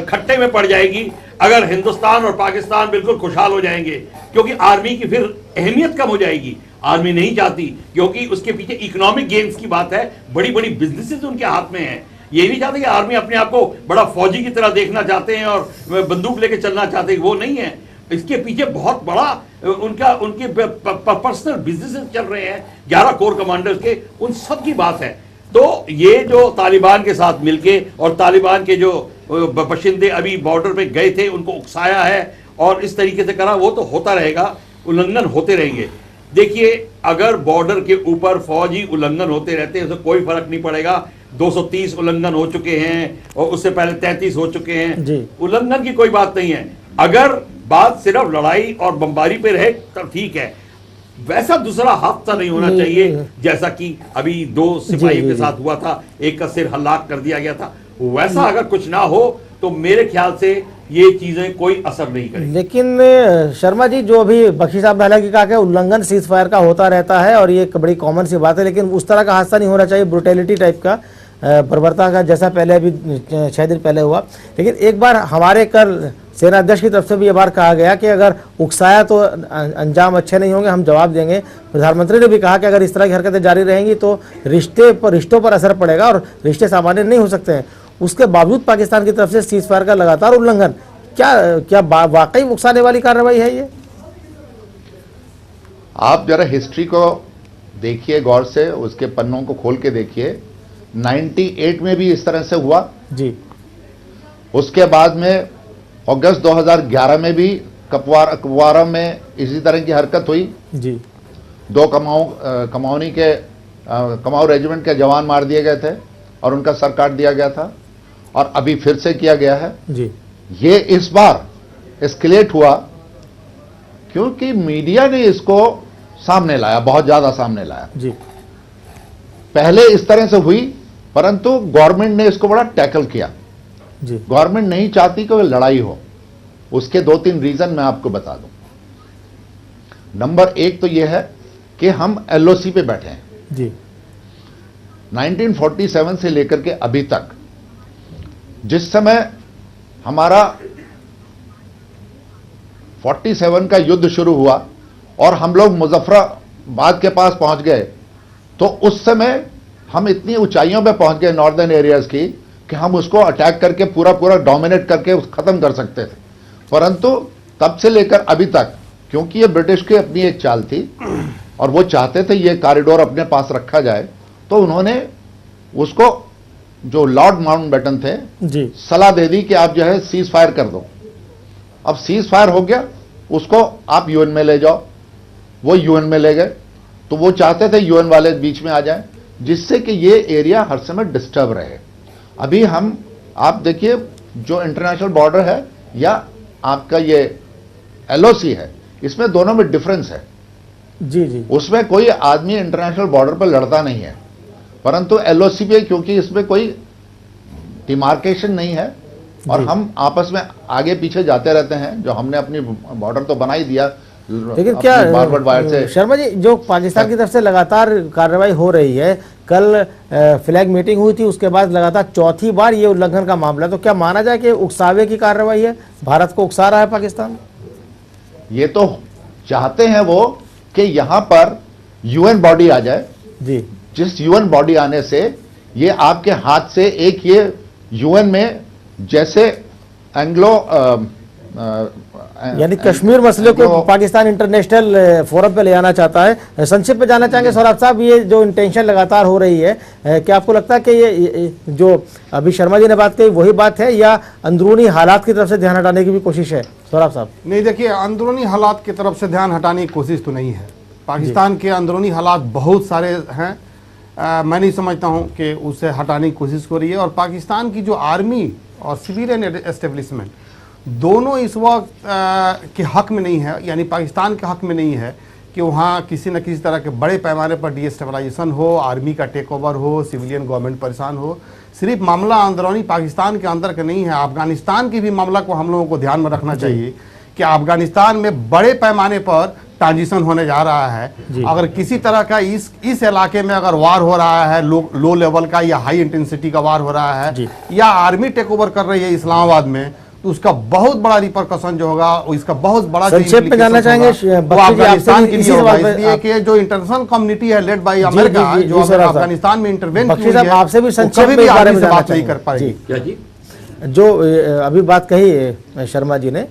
खट्टे में पड़ जाएगी अगर हिंदुस्तान और पाकिस्तान बिल्कुल खुशहाल हो जाएंगे, क्योंकि आर्मी की फिर अहमियत कम हो जाएगी। आर्मी नहीं चाहती, क्योंकि उसके पीछे इकोनॉमिक गेन्स की बात है, बड़ी बड़ी बिजनेसेस उनके हाथ में है। ये नहीं चाहते कि आर्मी अपने आप को बड़ा फौजी की तरह देखना चाहते हैं और बंदूक लेके चलना चाहते हैं, वो नहीं है। इसके पीछे बहुत बड़ा उनके पर्सनल बिजनेसेस चल रहे हैं, 11 कोर कमांडर्स के, उन सब की बात है। तो ये जो तालिबान के साथ मिलके और तालिबान के जो बशिंदे अभी बॉर्डर पे गए थे उनको उकसाया है और इस तरीके से करा, वो तो होता रहेगा, उल्लंघन होते रहेंगे। देखिए, अगर बॉर्डर के ऊपर फौजी उल्लंघन होते रहते हैं तो कोई फर्क नहीं पड़ेगा। 230 उल्लंघन हो चुके हैं और उससे पहले 33 हो चुके हैं, उल्लंघन की कोई बात नहीं है। अगर बात सिर्फ लड़ाई और बमबारी पे रहे तब ठीक है, वैसा दूसरा हादसा नहीं होना चाहिए जैसा कि अभी 2 सिपाहियों के साथ हुआ था, एक का सिर हलाक कर दिया गया था। वैसा अगर कुछ ना हो तो मेरे ख्याल से ये चीजें कोई असर नहीं करेंगी। लेकिन शर्मा जी, जो अभी बख्शी साहब ने हालांकि कहा कि उल्लंघन सीज फायर का होता रहता है और ये एक बड़ी कॉमन सी बात है, लेकिन उस तरह का हादसा नहीं होना चाहिए, ब्रुटैलिटी टाइप का, बर्बरता का, जैसा पहले अभी 6 दिन पहले हुआ। लेकिन एक बार हमारे कल सेना अध्यक्ष की तरफ से भी ये बार कहा गया कि अगर उकसाया तो अंजाम अच्छे नहीं होंगे, हम जवाब देंगे। प्रधानमंत्री ने भी कहा कि अगर इस तरह की हरकतें जारी रहेंगी तो रिश्तों पर असर पड़ेगा और रिश्ते सामान्य नहीं हो सकते हैं। उसके बावजूद पाकिस्तान की तरफ से सीज फायर का लगातार उल्लंघन, क्या वाकई उकसाने वाली कार्रवाई है ये? आप जरा हिस्ट्री को देखिए गौर से, उसके पन्नों को खोल के देखिए। 98 में भी इस तरह से हुआ जी। उसके बाद में अगस्त 2011 में भी कुपवारा में इसी तरह की हरकत हुई जी। 2 कमाऊ रेजिमेंट के जवान मार दिए गए थे और उनका सर काट दिया गया था, और अभी फिर से किया गया है जी। ये इस बार एस्केलेट हुआ क्योंकि मीडिया ने इसको सामने लाया, बहुत ज्यादा सामने लाया जी। पहले इस तरह से हुई, परंतु गवर्नमेंट ने इसको बड़ा टैकल किया। गवर्नमेंट नहीं चाहती कि लड़ाई हो। उसके 2-3 रीजन मैं आपको बता दूं। नंबर 1 तो यह है कि हम एलओसी पे बैठे हैं जी। 1947 से लेकर के अभी तक, जिस समय हमारा 47 का युद्ध शुरू हुआ और हम लोग मुजफ्फराबाद के पास पहुंच गए, तो उस समय हम इतनी ऊंचाइयों पे पहुंच गए नॉर्दर्न एरियाज की कि हम उसको अटैक करके पूरा डोमिनेट करके खत्म कर सकते थे। परंतु तब से लेकर अभी तक, क्योंकि ये ब्रिटिश की अपनी एक चाल थी और वो चाहते थे ये कॉरिडोर अपने पास रखा जाए, तो उन्होंने उसको, जो लॉर्ड माउंटबेटन थे जी, सलाह दे दी कि आप जो है सीज फायर कर दो। अब सीज फायर हो गया, उसको आप यूएन में ले जाओ। वो यूएन में ले गए, तो वो चाहते थे यूएन वाले बीच में आ जाए, जिससे कि ये एरिया हर समय डिस्टर्ब रहे। अभी हम, आप देखिए, जो इंटरनेशनल बॉर्डर है या आपका ये एलओसी है, इसमें दोनों में डिफरेंस है जी जी। उसमें कोई आदमी इंटरनेशनल बॉर्डर पर लड़ता नहीं है, परंतु एलओसी पे क्योंकि इसमें कोई डिमार्केशन नहीं है और हम आपस में आगे पीछे जाते रहते हैं, जो हमने अपनी बॉर्डर तो बना ही दिया। लेकिन क्या शर्मा जी, जो पाकिस्तान की तरफ से लगातार कार्रवाई हो रही है, कल फ्लैग मीटिंग हुई थी, उसके बाद लगातार चौथी बार ये उल्लंघन का मामला, तो क्या माना जाए कि उकसावे की कार्रवाई है, भारत को उकसा रहा है पाकिस्तान? ये तो चाहते हैं वो कि यहां पर यूएन बॉडी आ जाए जी। जिस यूएन बॉडी आने से ये आपके हाथ से एक ये यूएन में जैसे एंग्लो यानी कश्मीर मसले को पाकिस्तान इंटरनेशनल फोरम पे ले आना चाहता है। संक्षिप्त में जानना चाहेंगे सौरभ साहब, ये जो इंटेंशन लगातार हो रही है, क्या आपको लगता है कि ये जो अभी शर्मा जी ने बात कही वही बात है, या अंदरूनी हालात की तरफ से ध्यान हटाने की भी कोशिश है? सौरभ साहब। नहीं, देखिए, अंदरूनी हालात की तरफ से ध्यान हटाने की कोशिश तो नहीं है। पाकिस्तान के अंदरूनी हालात बहुत सारे हैं, मैं नहीं समझता हूं कि उसे हटाने की कोशिश हो रही है। और पाकिस्तान की जो आर्मी और सिविलियन एस्टेब्लिशमेंट दोनों इस वक्त के हक में नहीं है, यानी पाकिस्तान के हक में नहीं है कि वहाँ किसी न किसी तरह के बड़े पैमाने पर डीस्टेबलाइजेशन हो, आर्मी का टेक ओवर हो, सिविलियन गवर्नमेंट परेशान हो। सिर्फ मामला अंदरूनी पाकिस्तान के अंदर का नहीं है, अफगानिस्तान की भी मामला को हम लोगों को ध्यान में रखना चाहिए कि अफगानिस्तान में बड़े पैमाने पर ट्रांजिशन होने जा रहा है। अगर किसी तरह का इस इलाके में अगर वार हो रहा है, लो लेवल का या हाई इंटेंसिटी का वार हो रहा है, या आर्मी टेक ओवर कर रही है इस्लामाबाद में, तो उसका बहुत बड़ा रिपरकशन जो होगा, इसका बहुत बड़ा संक्षेप में जानना चाहेंगे अफगानिस्तान के लिए होगा। इसलिए कि जो इंटरनेशनल कम्युनिटी है लेड बाय अमेरिका, जो अफगानिस्तान में इंटरवेन की है, आपसे भी संक्षेप में बारे में बात नहीं कर पाएगी। जो अभी बात कही शर्मा जी ने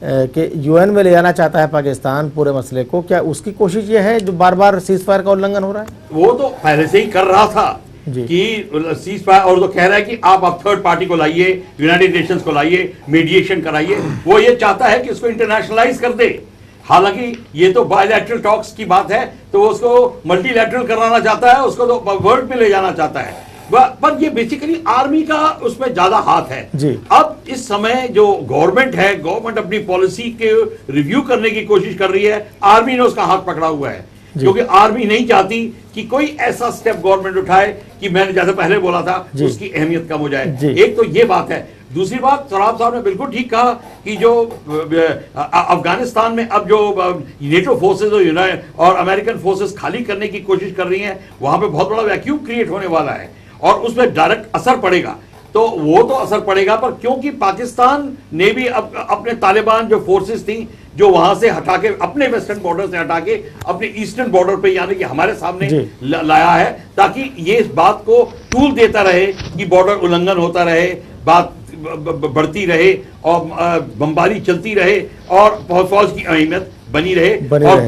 कि यूएन में ले जाना चाहता है पाकिस्तान पूरे मसले को, क्या उसकी कोशिश ये है जो बार बार सीज फायर का उल्लंघन हो रहा है? वो तो पहले से ही कर रहा था कि सीज फायर, और तो कह रहा है कि आप थर्ड पार्टी को लाइए, यूनाइटेड नेशंस को लाइए, मीडिएशन कराइए। वो ये चाहता है कि इसको इंटरनेशनलाइज कर दे। हालांकि ये तो बायलैटरल टॉक्स की बात है, तो उसको मल्टीलैटरल कराना चाहता है, उसको तो वर्ल्ड में ले जाना चाहता है। पर ये बेसिकली आर्मी का उसमें ज्यादा हाथ है जी। अब इस समय जो गवर्नमेंट है, गवर्नमेंट अपनी पॉलिसी के रिव्यू करने की कोशिश कर रही है, आर्मी ने उसका हाथ पकड़ा हुआ है, क्योंकि आर्मी नहीं चाहती कि कोई ऐसा स्टेप गवर्नमेंट उठाए कि मैंने जैसे पहले बोला था उसकी अहमियत कम हो जाए। एक तो ये बात है। दूसरी बात, सौरभ साहब ने बिल्कुल ठीक कहा कि जो अफगानिस्तान में अब जो नेटो फोर्सेज और अमेरिकन फोर्सेज खाली करने की कोशिश कर रही हैं, वहां पे बहुत बड़ा वैक्यूम क्रिएट होने वाला है और उसमें डायरेक्ट असर पड़ेगा। तो वो तो असर पड़ेगा, पर क्योंकि पाकिस्तान ने भी अपने तालिबान जो फोर्सेस थी, जो वहां से हटा के, अपने वेस्टर्न बॉर्डर से हटा के अपने ईस्टर्न बॉर्डर पे, यानी कि हमारे सामने लाया है, ताकि ये इस बात को टूल देता रहे कि बॉर्डर उल्लंघन होता रहे, बात बढ़ती रहे और बमबारी चलती रहे और फौज की अहमियत बनी रहे और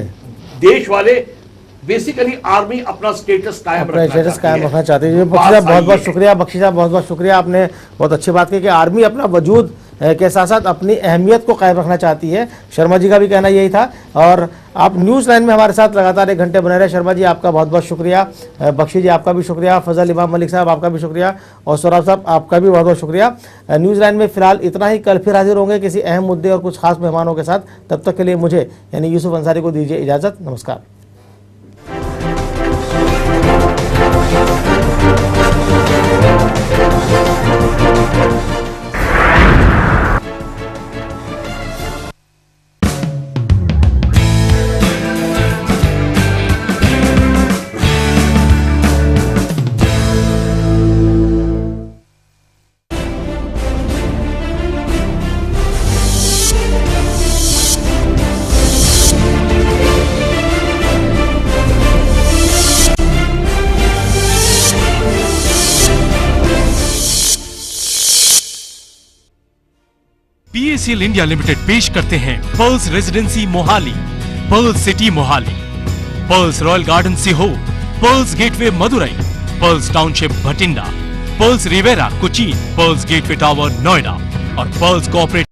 देश वाले बेसिकली आर्मी अपना स्टेटस कायम रखना चाहती है। बख्शी साहब बहुत बहुत शुक्रिया। बख्शी साहब बहुत बहुत शुक्रिया, आपने बहुत अच्छी बात की कि आर्मी अपना वजूद के साथ साथ अपनी अहमियत को कायम रखना चाहती है। शर्मा जी का भी कहना यही था और आप न्यूज़ लाइन में हमारे साथ लगातार 1 घंटे बने रहे। शर्मा जी आपका बहुत बहुत शुक्रिया, बख्शी जी आपका भी शुक्रिया, फजल इमाम मलिक साहब आपका भी शुक्रिया और सौरभ साहब आपका भी बहुत बहुत शुक्रिया। न्यूज़ लाइन में फिलहाल इतना ही। कल फिर हाजिर होंगे किसी अहम मुद्दे और कुछ खास मेहमानों के साथ। तब तक के लिए मुझे यानी यूसुफ अंसारी को दीजिए इजाज़त। नमस्कार। PACL इंडिया लिमिटेड पेश करते हैं Pearls residency Mohali, Pearls city Mohali, Pearls royal garden Sehore, Pearls gateway Madurai, Pearls township Bathinda, Pearls Riviera Cochin, Pearls gateway tower Noida और पर्ल्स कोऑपरेटिव